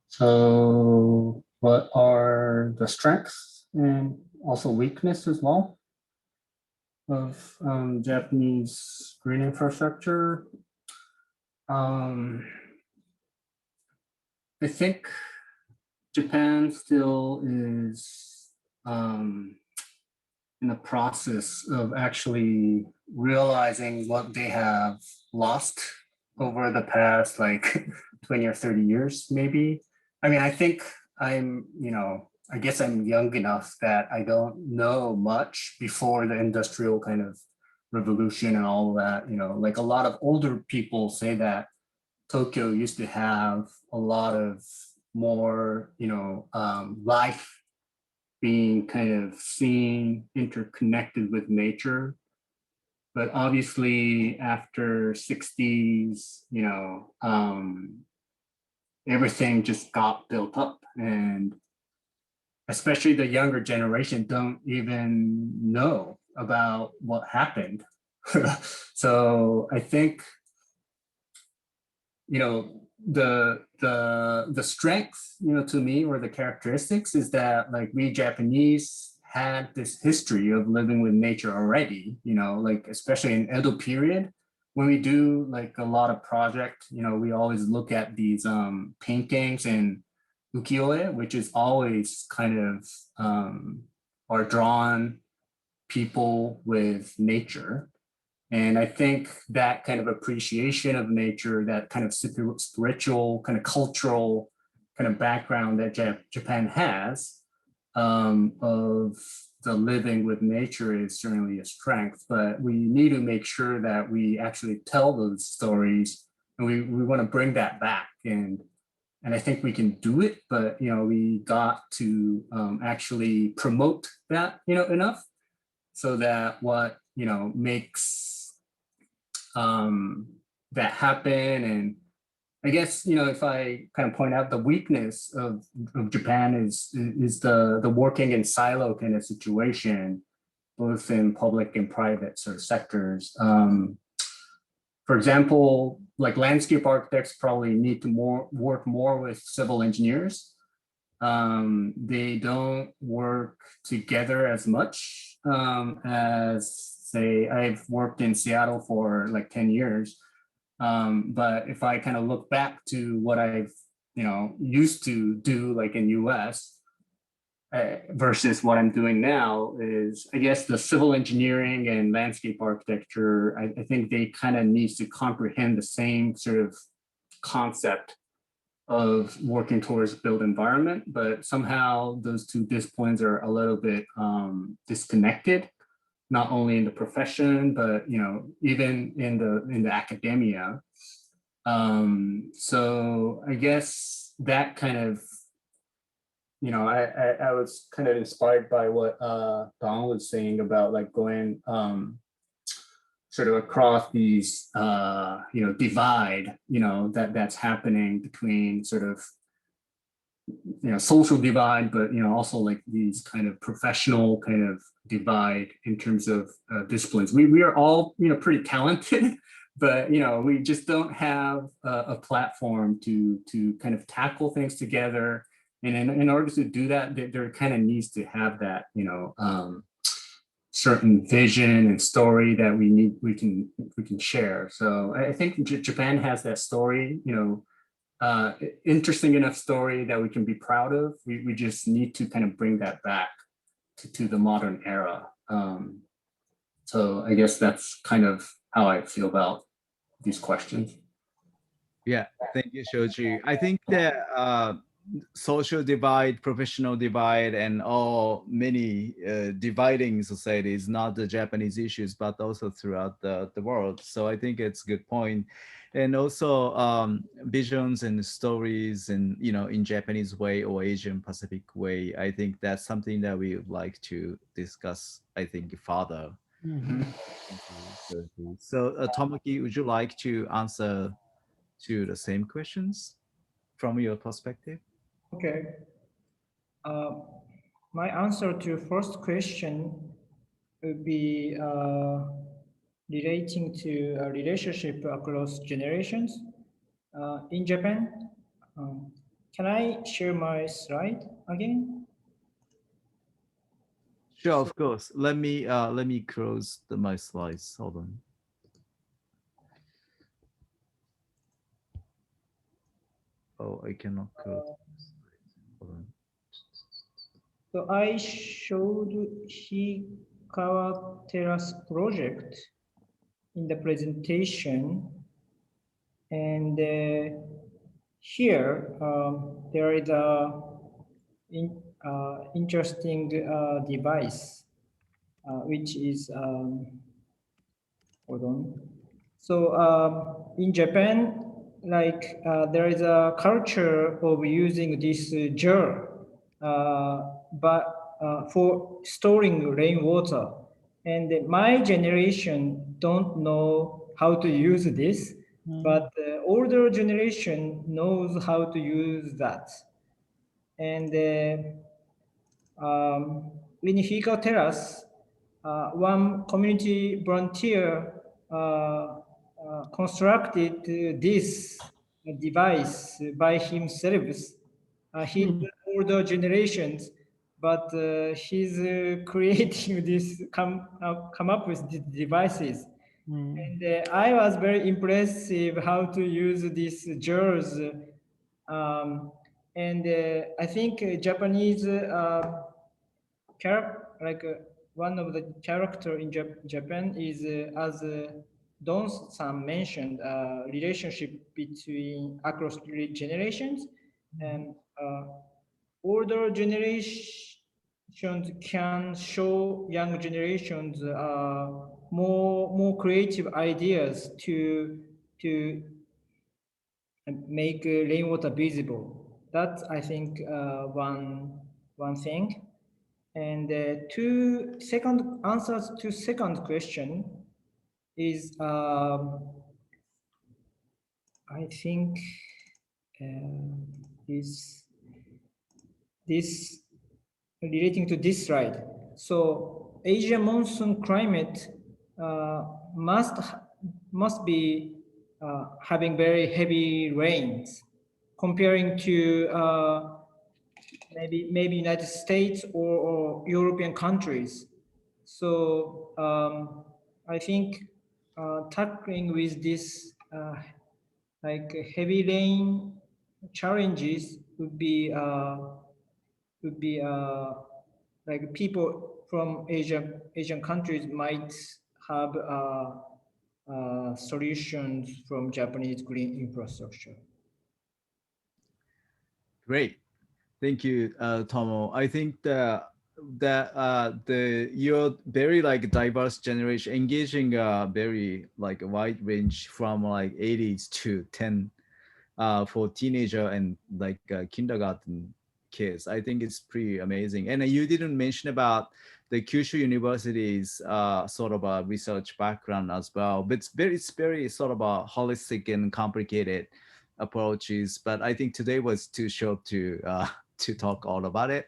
So what are the strengths and also weakness as well of Japanese green infrastructure? I think Japan still is in the process of actually realizing what they have lost over the past like 20 or 30 years, maybe. I mean, I think I'm, I guess I'm young enough that I don't know much before the industrial kind of revolution and all of that, like a lot of older people say that Tokyo used to have a lot of more, life being kind of seen, interconnected with nature. But obviously after 60s, everything just got built up, and especially the younger generation don't even know about what happened. So I think, the strength, to me, or the characteristics is that like we Japanese had this history of living with nature already, like especially in Edo period, when we do like a lot of project, we always look at these paintings and ukiyo-e, which is always kind of are drawn people with nature. And I think that kind of appreciation of nature, that kind of spiritual, kind of cultural kind of background that Japan has of the living with nature is certainly a strength, but we need to make sure that we actually tell those stories, and we want to bring that back. And I think we can do it, but, we got to actually promote that, enough so that what, makes that happen. And I guess, if I kind of point out the weakness of Japan is the working in silo kind of situation, both in public and private sort of sectors. For example, like landscape architects probably need to work more with civil engineers. They don't work together as much as, say, I've worked in Seattle for like 10 years. But if I kind of look back to what I've, used to do like in US versus what I'm doing now, is I guess the civil engineering and landscape architecture, I think they kind of need to comprehend the same sort of concept of working towards built environment, but somehow those two disciplines are a little bit disconnected, not only in the profession, but even in the academia. So I guess that kind of, I was kind of inspired by what Don was saying about like going sort of across these divide, that's happening between sort of social divide, but also like these kind of professional kind of divide in terms of disciplines. We are all pretty talented, but we just don't have a platform to kind of tackle things together. And in order to do that, there kind of needs to have that, certain vision and story that we can share. So I think Japan has that story, interesting enough story that we can be proud of. We just need to kind of bring that back to the modern era. So I guess that's kind of how I feel about these questions. Yeah, thank you, Shoji. I think that social divide, professional divide, and all many dividing society is not the Japanese issues, but also throughout the world. So I think it's a good point. And also visions and stories and, in Japanese way or Asian Pacific way, I think that's something that we would like to discuss, I think, further. Mhm. Thank you, Shoji. So Tomoki, would you like to answer to the same questions from your perspective? Okay. My answer to first question would be relating to a relationship across generations in Japan. Can I share my slide again? Sure, of course. Let me close my slides. Hold on. Oh, I cannot close. Hold on. So I showed Hikawa Terrace project in the presentation, and here there is a interesting device which is hold on. So in Japan, like there is a culture of using this jar, but for storing rainwater. And my generation don't know how to use this, but the older generation knows how to use that. And in Hika Terrace, one community volunteer constructed this device by himself. He's older generations, but he's creating this, come up with these devices. And I was very impressed how to use these jars. And I think Japanese like one of the character in Japan is as Don-san mentioned, relationship between across generations, and older generations can show young generations more creative ideas to make rainwater visible. That's I think one thing. And two second answers to second question is I think is this relating to this slide. So Asia monsoon climate must be having very heavy rains comparing to maybe United States or European countries. So I think tackling with this like heavy rain challenges would be like people from Asian countries might have solutions from Japanese green infrastructure. Great. Thank you, Tomo. I think the your very like diverse generation engaging very like a wide range from like 80s to 10 for teenager and like kindergarten kids. I think it's pretty amazing. And you didn't mention about the Kyushu University's sort of a research background as well, but it's very sort of a holistic and complicated approaches. But I think today was too short to talk all about it.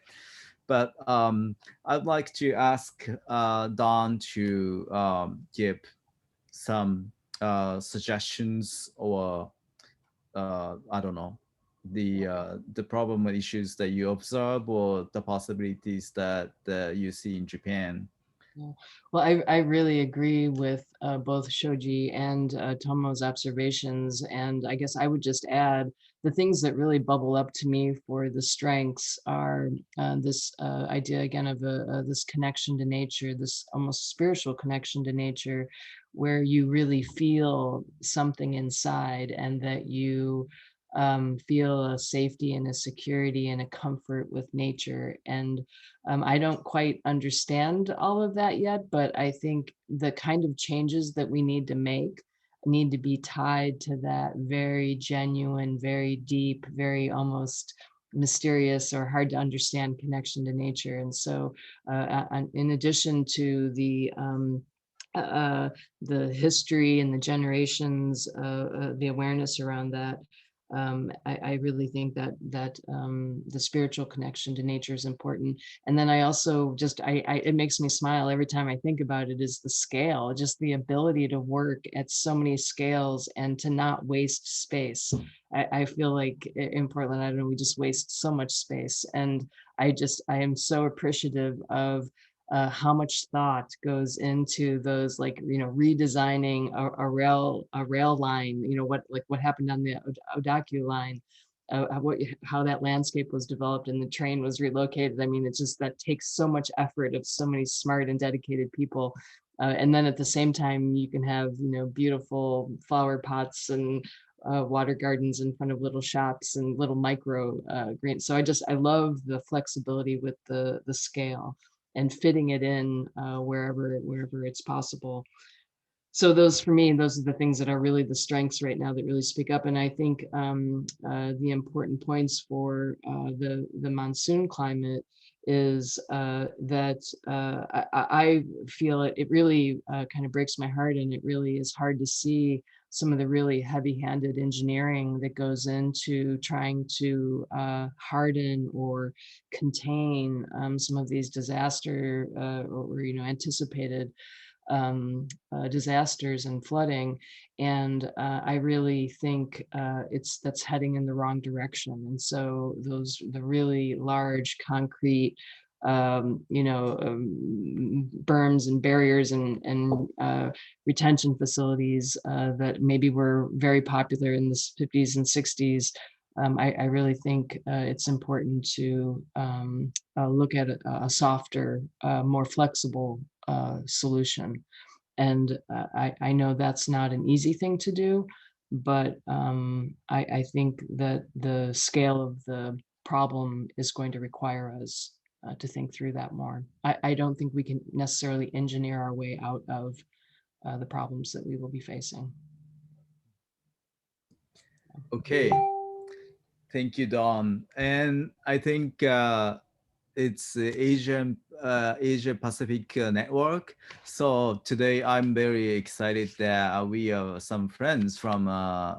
But I'd like to ask Don to give some suggestions or I don't know, the problem or issues that you observe or the possibilities that you see in Japan? Yeah. Well, I really agree with both Shoji and Tomo's observations. And I guess I would just add the things that really bubble up to me for the strengths are this idea again of this connection to nature, this almost spiritual connection to nature, where you really feel something inside and that you feel a safety and a security and a comfort with nature. And I don't quite understand all of that yet, but I think the kind of changes that we need to make need to be tied to that very genuine, very deep, very almost mysterious or hard to understand connection to nature. And so, in addition to the history and the generations, the awareness around that, I really think that the spiritual connection to nature is important. And then I also just, it makes me smile every time I think about it, is the scale, just the ability to work at so many scales and to not waste space. I feel like in Portland, I don't know, we just waste so much space. And I am so appreciative of how much thought goes into those, like, redesigning a rail line, what happened on the Odakyu line, how that landscape was developed and the train was relocated. I mean, it's just, that takes so much effort of so many smart and dedicated people. And then at the same time, you can have, beautiful flower pots and water gardens in front of little shops and little micro greens. So I love the flexibility with the scale and fitting it in wherever it's possible. So those, for me, those are the things that are really the strengths right now that really speak up. And I think the important points for the monsoon climate is that I feel it really kind of breaks my heart, and it really is hard to see some of the really heavy-handed engineering that goes into trying to harden or contain some of these disaster or anticipated disasters and flooding. And I really think that's heading in the wrong direction. And so the really large concrete berms and barriers and retention facilities that maybe were very popular in the 50s and 60s. I really think it's important to look at a softer, more flexible solution. And I know that's not an easy thing to do, but I think that the scale of the problem is going to require us to think through that more. I don't think we can necessarily engineer our way out of the problems that we will be facing. Okay, thank you, Don. And I think it's the Asia Pacific Network. So today I'm very excited that we are some friends from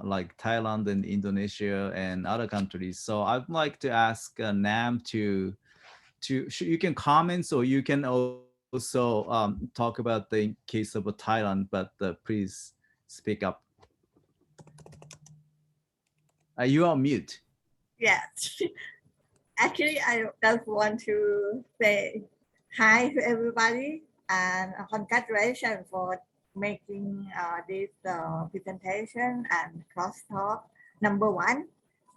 like Thailand and Indonesia and other countries. So I'd like to ask Nam to you can comment, or you can also talk about the case of Thailand, but please speak up. You are mute. Yes. Actually, I just want to say hi to everybody and congratulations for making this presentation and crosstalk #1.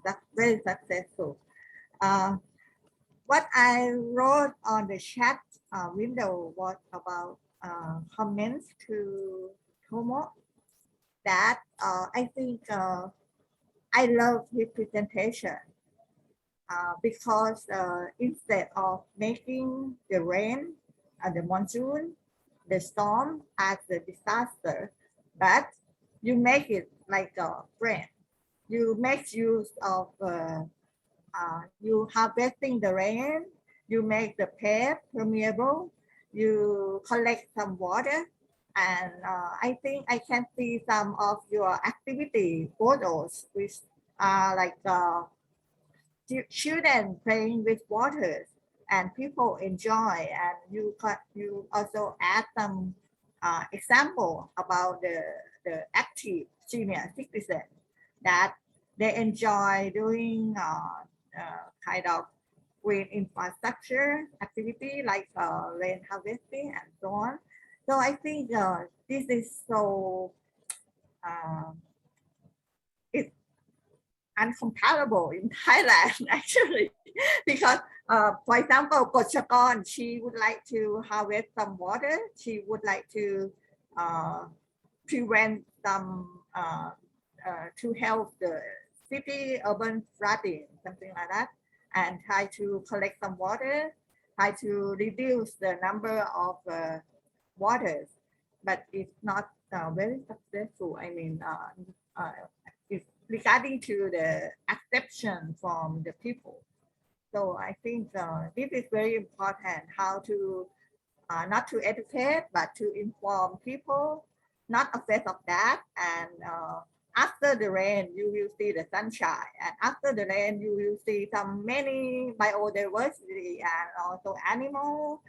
That's very successful. What I wrote on the chat window was about comments to Tomo that I think I love his presentation because instead of making the rain, the monsoon, the storm as a disaster, but you make it like a friend. You make use of you harvesting the rain, you make the paved permeable, you collect some water, and I think I can see some of your activity photos which are like children playing with water and people enjoy, and you also add some example about the the active senior citizen that they enjoy doing kind of green infrastructure activity like rain harvesting and so on. So I think this is so it's uncomparable in Thailand actually, because for example, Kochakon, she would like to harvest some water. She would like to prevent some to help the city urban flooding, something like that, and try to collect some water, try to reduce the number of waters, but it's not very successful. I mean, it's regarding to the acceptance from the people. So I think this is very important, how to not to educate, but to inform people, not afraid of that. And after the rain, you will see the sunshine. And after the rain, you will see some many biodiversity and also animals,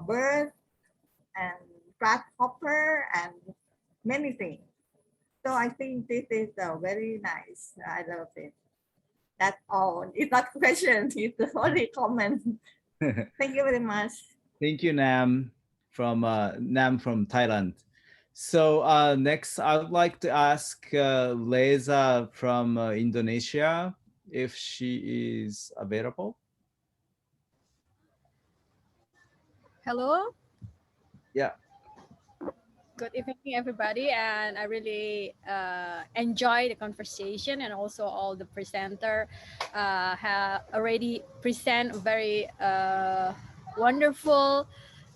birds, and grasshopper, and many things. So I think this is very nice. I love it. That's all. It's not a question, it's only comment. Thank you very much. Thank you, Nam from Thailand. So next, I would like to ask Leza from Indonesia if she is available. Hello. Yeah. Good evening, everybody. And I really enjoy the conversation, and also all the presenter have already present very wonderful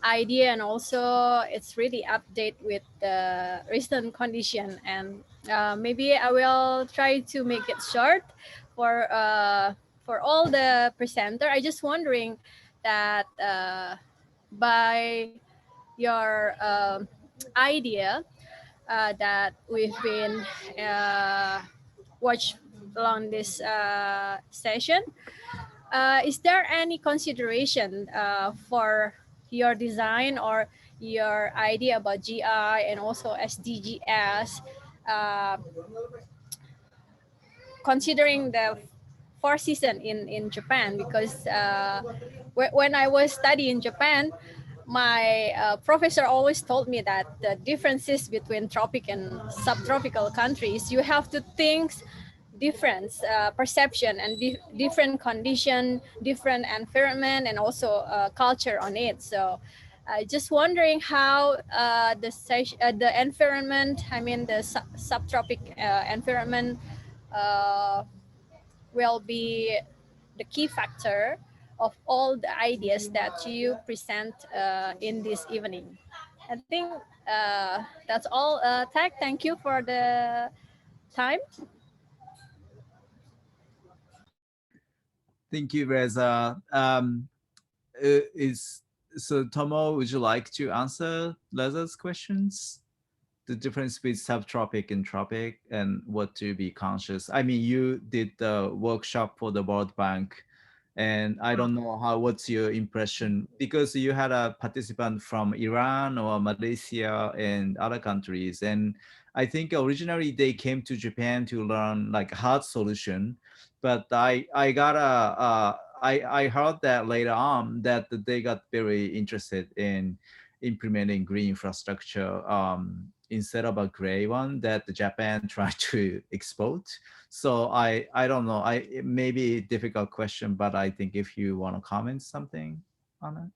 idea, and also it's really update with the recent condition. And maybe I will try to make it short for all the presenter. I just wondering that by your idea that we've been watched along this session, is there any consideration for your design or your idea about GI and also SDGs, considering the 4 season in Japan? Because when I was studying in Japan, my professor always told me that the differences between tropic and subtropical countries, you have to think different perception and different condition, different environment, and also culture on it. So just wondering how the environment, I mean the subtropic environment will be the key factor of all the ideas that you present in this evening. I think that's all. Thank you for the time. Thank you, Reza. So Tomo, would you like to answer Reza's questions? The difference between subtropic and tropic, and what to be conscious. I mean, you did the workshop for the World Bank, and I don't know what's your impression, because you had a participant from Iran or Malaysia and other countries. And I think originally they came to Japan to learn like hard solution, but I heard that later on that they got very interested in implementing green infrastructure instead of a gray one that Japan tried to export. So I don't know. It may be a difficult question, but I think if you want to comment something on it.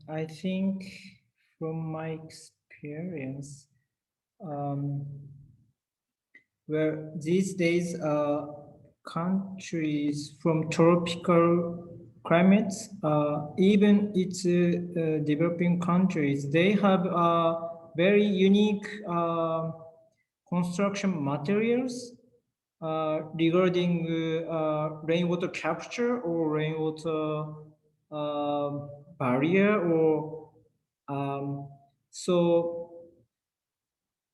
I think from my experience, where these days countries from tropical climates, even it's developing countries, they have very unique construction materials regarding rainwater capture or rainwater barrier, or so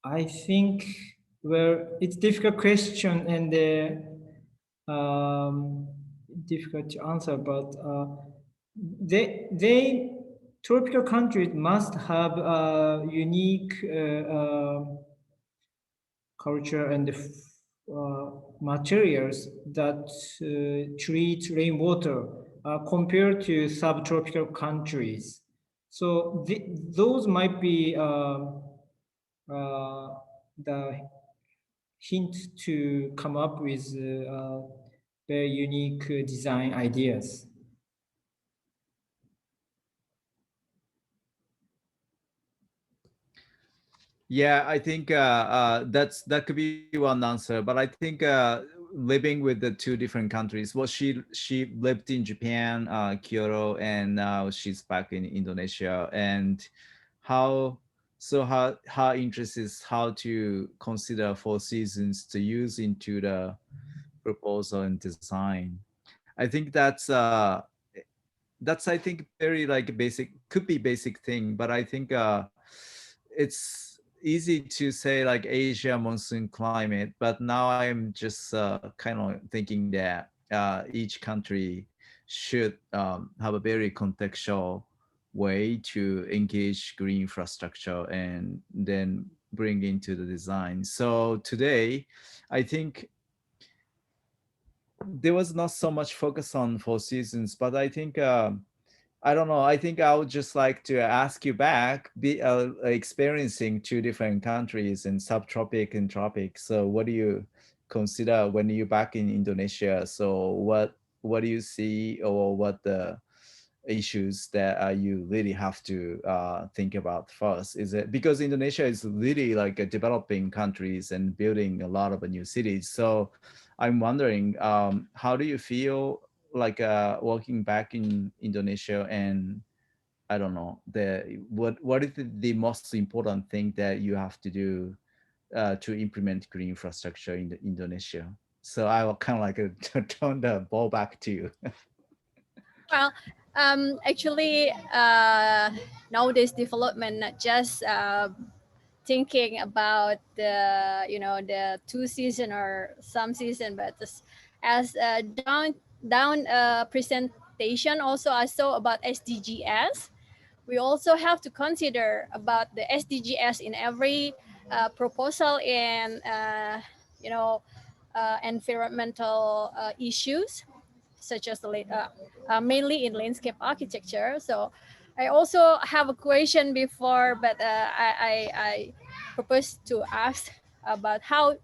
I think it's difficult question and difficult to answer, but they tropical countries must have a unique culture and materials that treat rainwater compared to subtropical countries. So those might be the hint to come up with very unique design ideas. Yeah, I think that could be one answer. But I think living with the two different countries. Well, she lived in Japan, Kyoto, and now she's back in Indonesia. And how her interest is how to consider four seasons to use into the proposal and design. I think that's I think very like basic, could be basic thing, but I think it's easy to say like Asia monsoon climate, but now I'm just kind of thinking that each country should have a very contextual way to engage green infrastructure and then bring into the design. So today, I think there was not so much focus on Four Seasons, but I think I don't know. I think I would just like to ask you back, be experiencing two different countries in subtropic and tropic. So what do you consider when you're back in Indonesia? So what do you see, or what the issues that you really have to think about first? Is it because Indonesia is really like a developing countries and building a lot of new cities? So I'm wondering, how do you feel like working back in Indonesia, and I don't know, what is the most important thing that you have to do to implement green infrastructure in Indonesia? So I will kind of like turn the ball back to you. Well, actually, nowadays development not just thinking about the the two season or some season, but as a down presentation also I saw about SDGs. We also have to consider about the SDGs in every proposal in you know environmental issues, such as mainly in landscape architecture. So I also have a question before, but I propose to ask about how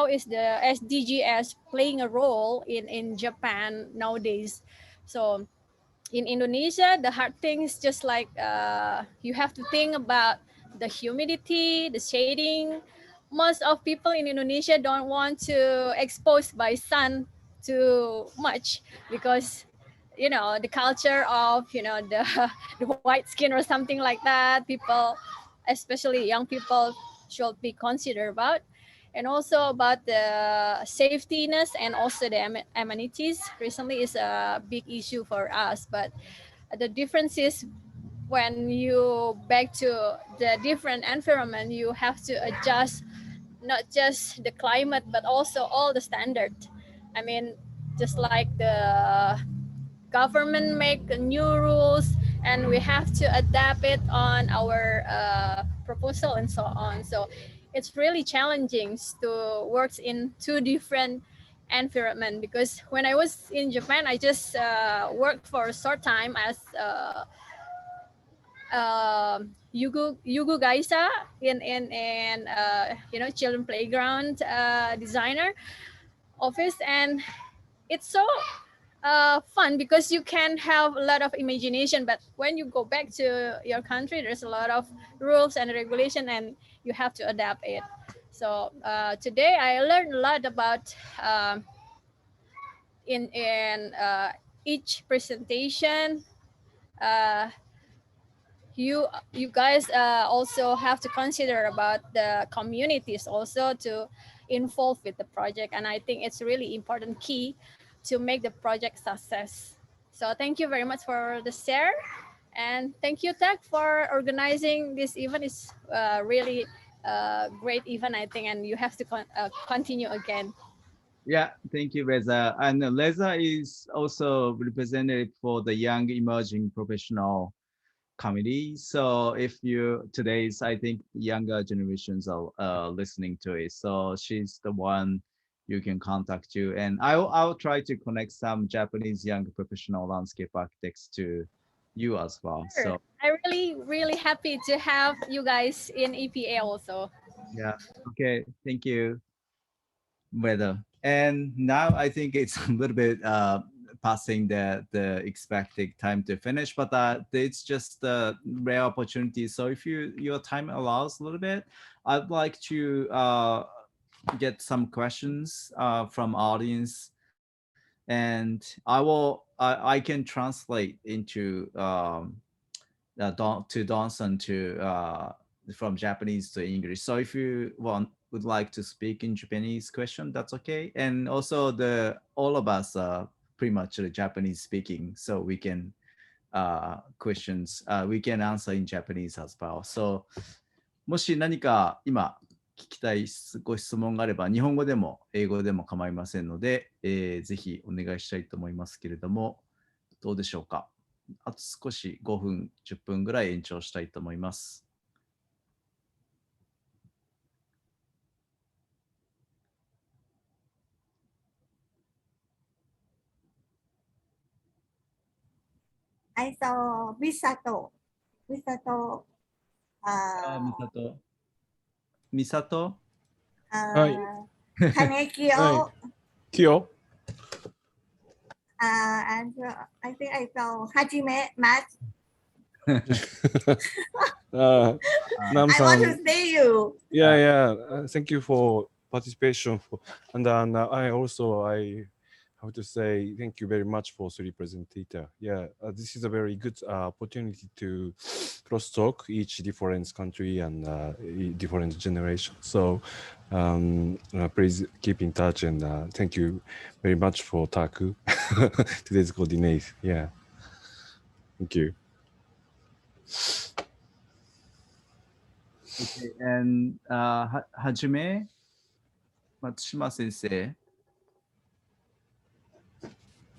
is the SDGs playing a role in Japan nowadays. So in Indonesia, the hard thing is just like you have to think about the humidity, the shading. Most of people in Indonesia don't want to expose by sun too much because the culture of the the white skin or something like that. People, especially young people, should be considered about, and also about the safetyness and also the amenities recently is a big issue for us. But the difference is when you back to the different environment, you have to adjust not just the climate but also all the standard. I mean, just like the government make new rules and we have to adapt it on our proposal and so on. So it's really challenging to work in two different environment, because when I was in Japan, I just worked for a short time as Yugu Gaisa in children playground designer office, and it's so fun because you can have a lot of imagination. But when you go back to your country, there's a lot of rules and regulation, and you have to adapt it. So today I learned a lot about in each presentation. Uh, you guys also have to consider about the communities also to involve with the project, and I think it's really important key to make the project success. So thank you very much for the share, and thank you, Tech, for organizing this event. It's really great event, I think, and you have to continue again. Yeah, thank you, Reza. And Reza is also representative for the young emerging professional committee. So if you today's, I think younger generations are listening to it. So she's the one you can contact you, and I'll try to connect some Japanese young professional landscape architects to you as well. Sure. So I'm really happy to have you guys in EPA also. yeah, okay, thank you, Weather. And now I think it's a little bit passing the expected time to finish, but it's just a rare opportunity. So if your time allows a little bit, I'd like to get some questions from audience, and I can translate into to Donson to from Japanese to English. So if you would like to speak in Japanese question, that's okay. And also all of us are pretty much Japanese speaking, so we can questions we can answer in Japanese as well. So もし何か今聞きたいご質問があれば、日本語でも英語でも構いませんので、ぜひお願いしたいと思いますけれども、どうでしょうか。あと少し5分、10分ぐらい延長したいと思います。I saw Misato. Misato. ミサト。ミサト Kanekyo. はい。Kyo. And I think I saw Hajime Matt. I want Nam-san. to see you. Yeah. Thank you for participation. And I have to say thank you very much for three presentator. Yeah, this is a very good opportunity to cross talk each different country and different generation. So please keep in touch, and thank you very much for Taku today's coordinate. Yeah, thank you. Okay, and Hajime Matsushima sensei.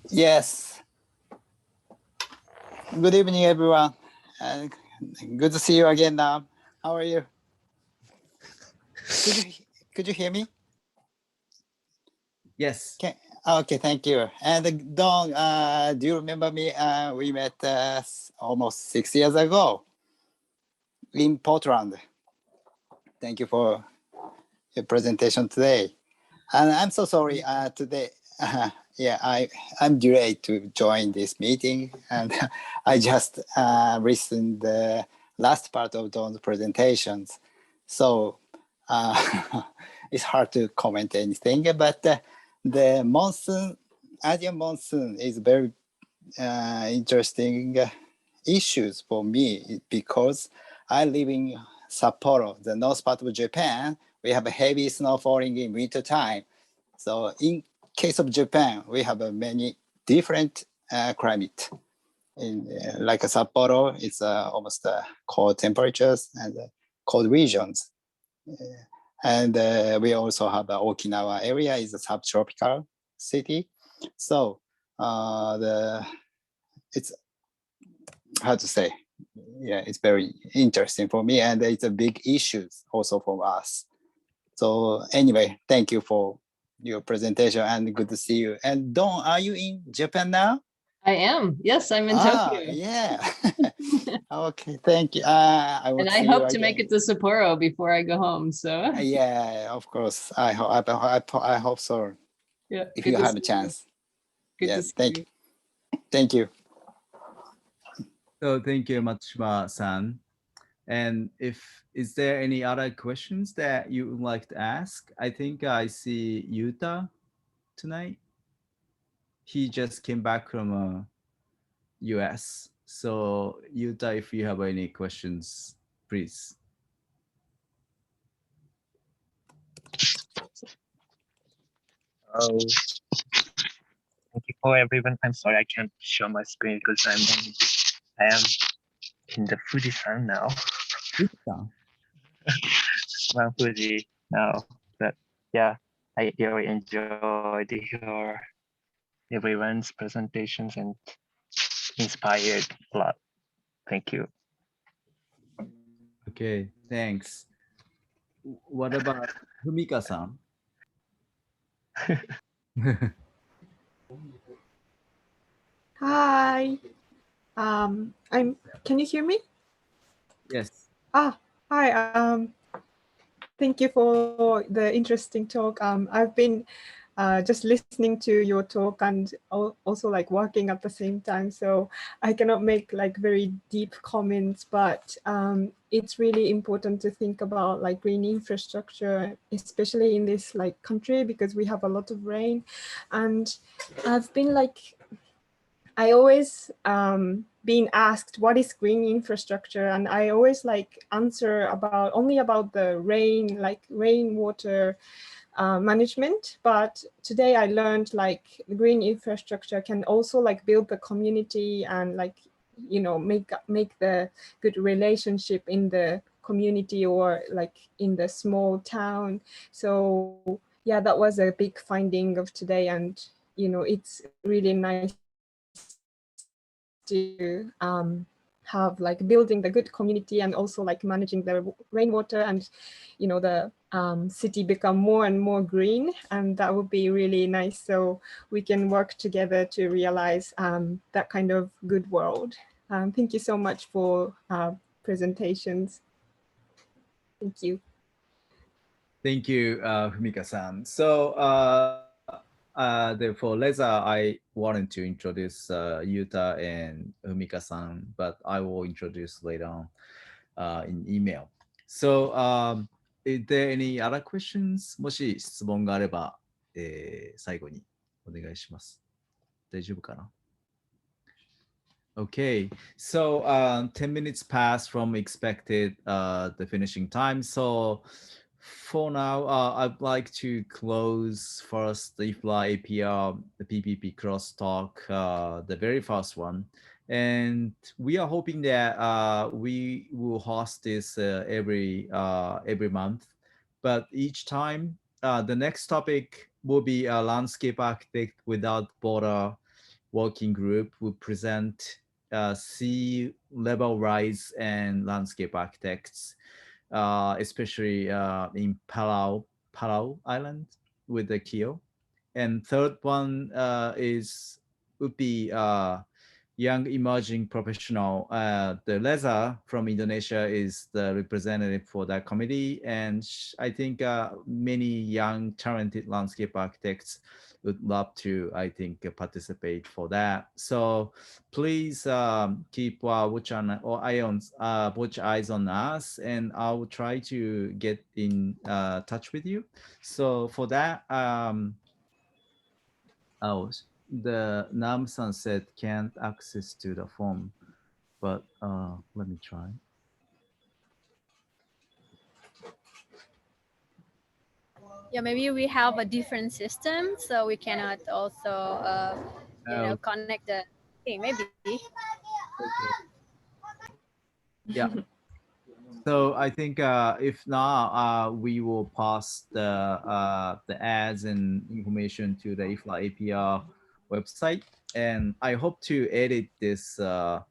Yes. Good evening, everyone. Good to see you again now. How are you? Could you hear me? Yes. Okay, thank you. And Don, do you remember me? We met almost 6 years ago in Portland. Thank you for your presentation today. And I'm so sorry today. I'm delayed to join this meeting, and I just listened the last part of Don's presentations. So it's hard to comment anything, but the monsoon, Asian monsoon is very interesting issues for me, because I live in Sapporo, the north part of Japan. We have a heavy snow falling in winter time. So in case of Japan, we have many different climate. Like Sapporo, it's almost cold temperatures and cold regions. And we also have Okinawa area is a subtropical city. So it's hard to say. Yeah, it's very interesting for me, and it's a big issue also for us. So anyway, thank you for your presentation, and good to see you. And Don, are you in Japan now? I am. Yes, I'm in Tokyo. Yeah. Okay, thank you. And I hope to make it to Sapporo before I go home. So yeah, of course. I hope so. Yeah, if you have a chance. Yes, thank you. Thank you. So thank you, Matsushima-san. And is there any other questions that you would like to ask? I think I see Yuta tonight. He just came back from US. So Yuta, if you have any questions, please. Oh, thank you for everyone. I'm sorry I can't show my screen because I am in the Fuji-san now. Mount Fuji now, but yeah, I really enjoyed your everyone's presentations and inspired a lot. Thank you. Okay, thanks. What about Humika-san? Hi. Can you hear me? Yes. Hi. Thank you for the interesting talk. I've been just listening to your talk and also like working at the same time. So I cannot make like very deep comments, but it's really important to think about like green infrastructure, especially in this like country, because we have a lot of rain. And I've been like, I always being asked what is green infrastructure, and I always like answer about only about the rain, like rainwater management. But today I learned like green infrastructure can also like build the community and like, you know, make the good relationship in the community or like in the small town. So yeah, that was a big finding of today, and you know, it's really nice to have like building the good community and also like managing the rainwater, and you know, the city become more and more green, and that would be really nice. So we can work together to realize that kind of good world. Thank you so much for presentations. Thank you. Thank you, Humika-san. So therefore, later I wanted to introduce Yuta and Humika-san, but I will introduce later on in email. So is there any other questions? もし質問があれば、最後にお願いします。大丈夫かな？ Okay, so 10 minutes passed from expected the finishing time. So for now, I'd like to close first the IFLA APR the PPP crosstalk, the very first one. And we are hoping that we will host this every month. But each time, the next topic will be a landscape architect without border working group will present sea level rise and landscape architects, especially in Palau Island with the Kio. And third one would be young emerging professional. The Leza from Indonesia is the representative for that committee, and I think many young talented landscape architects would love to, I think, participate for that. So please keep watch eyes on us, and I will try to get in touch with you. So for that, the Nam-san said can't access to the form, but let me try. Yeah, maybe we have a different system, so we cannot also, connect the thing. Maybe. Okay. Yeah. So I think if not, we will pass the ads and information to the IFLA APR website, and I hope to edit this the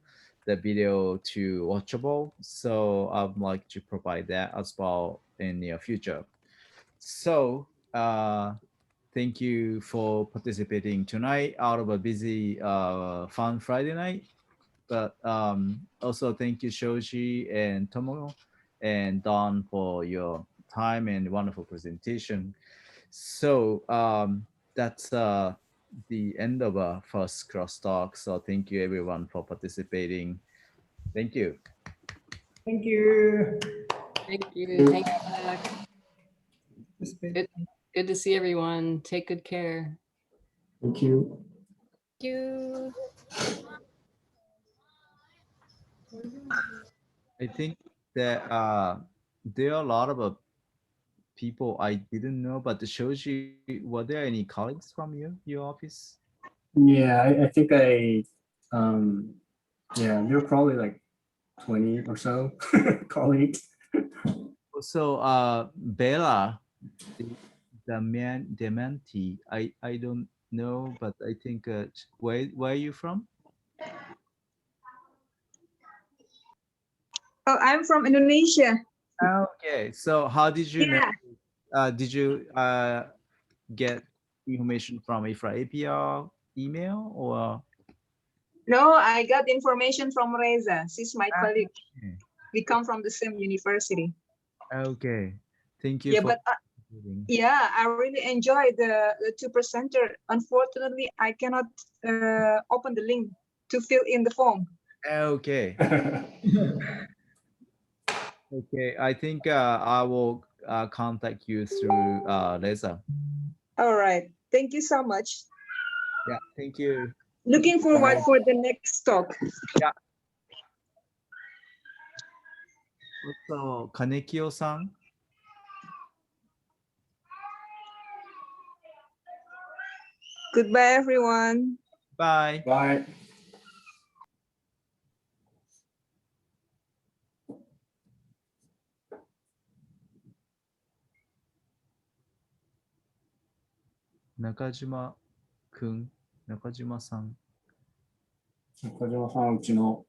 video to watchable. So I'd like to provide that as well in the future. So thank you for participating tonight out of a busy fun Friday night. But also thank you Shoji and Tomo and Don for your time and wonderful presentation. So that's the end of our first crosstalk. So thank you everyone for participating. Thank you. Thank you. Thank you. Thank you, Jack. Good to see everyone. Take good care. Thank you. Thank you. I think that there are a lot of people I didn't know, but the Shoji, were there any colleagues from your office? Yeah, I think yeah, there were probably like 20 or so colleagues. So Bella, the Menti, I don't know, but I think where are you from? Oh, I'm from Indonesia. Okay, so how did you know? Yeah. Did you get information from IFLA APR email or? No, I got information from Reza. She's my colleague. Okay. We come from the same university. Okay, thank you Yeah, for. but yeah, I really enjoyed the two presenter. Unfortunately, I cannot open the link to fill in the form. Okay. Okay, I think I will contact you through Reza. All right. Thank you so much. Yeah, thank you. Looking forward for the next talk. Yeah. So, Kanekio-san. Goodbye, everyone. Bye. Bye. Nakajima-kun, Nakajima-san. 中島さんはうちの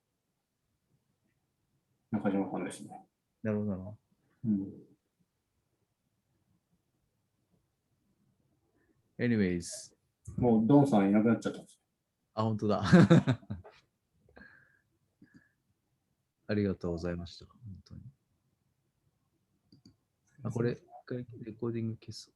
中島さんですね。なるほどな。Anyways。もうドンさんいなくなっちゃったんです。あ、本当だ。ありがとうございました。本当に。あ、これ、一回レコーディング消す。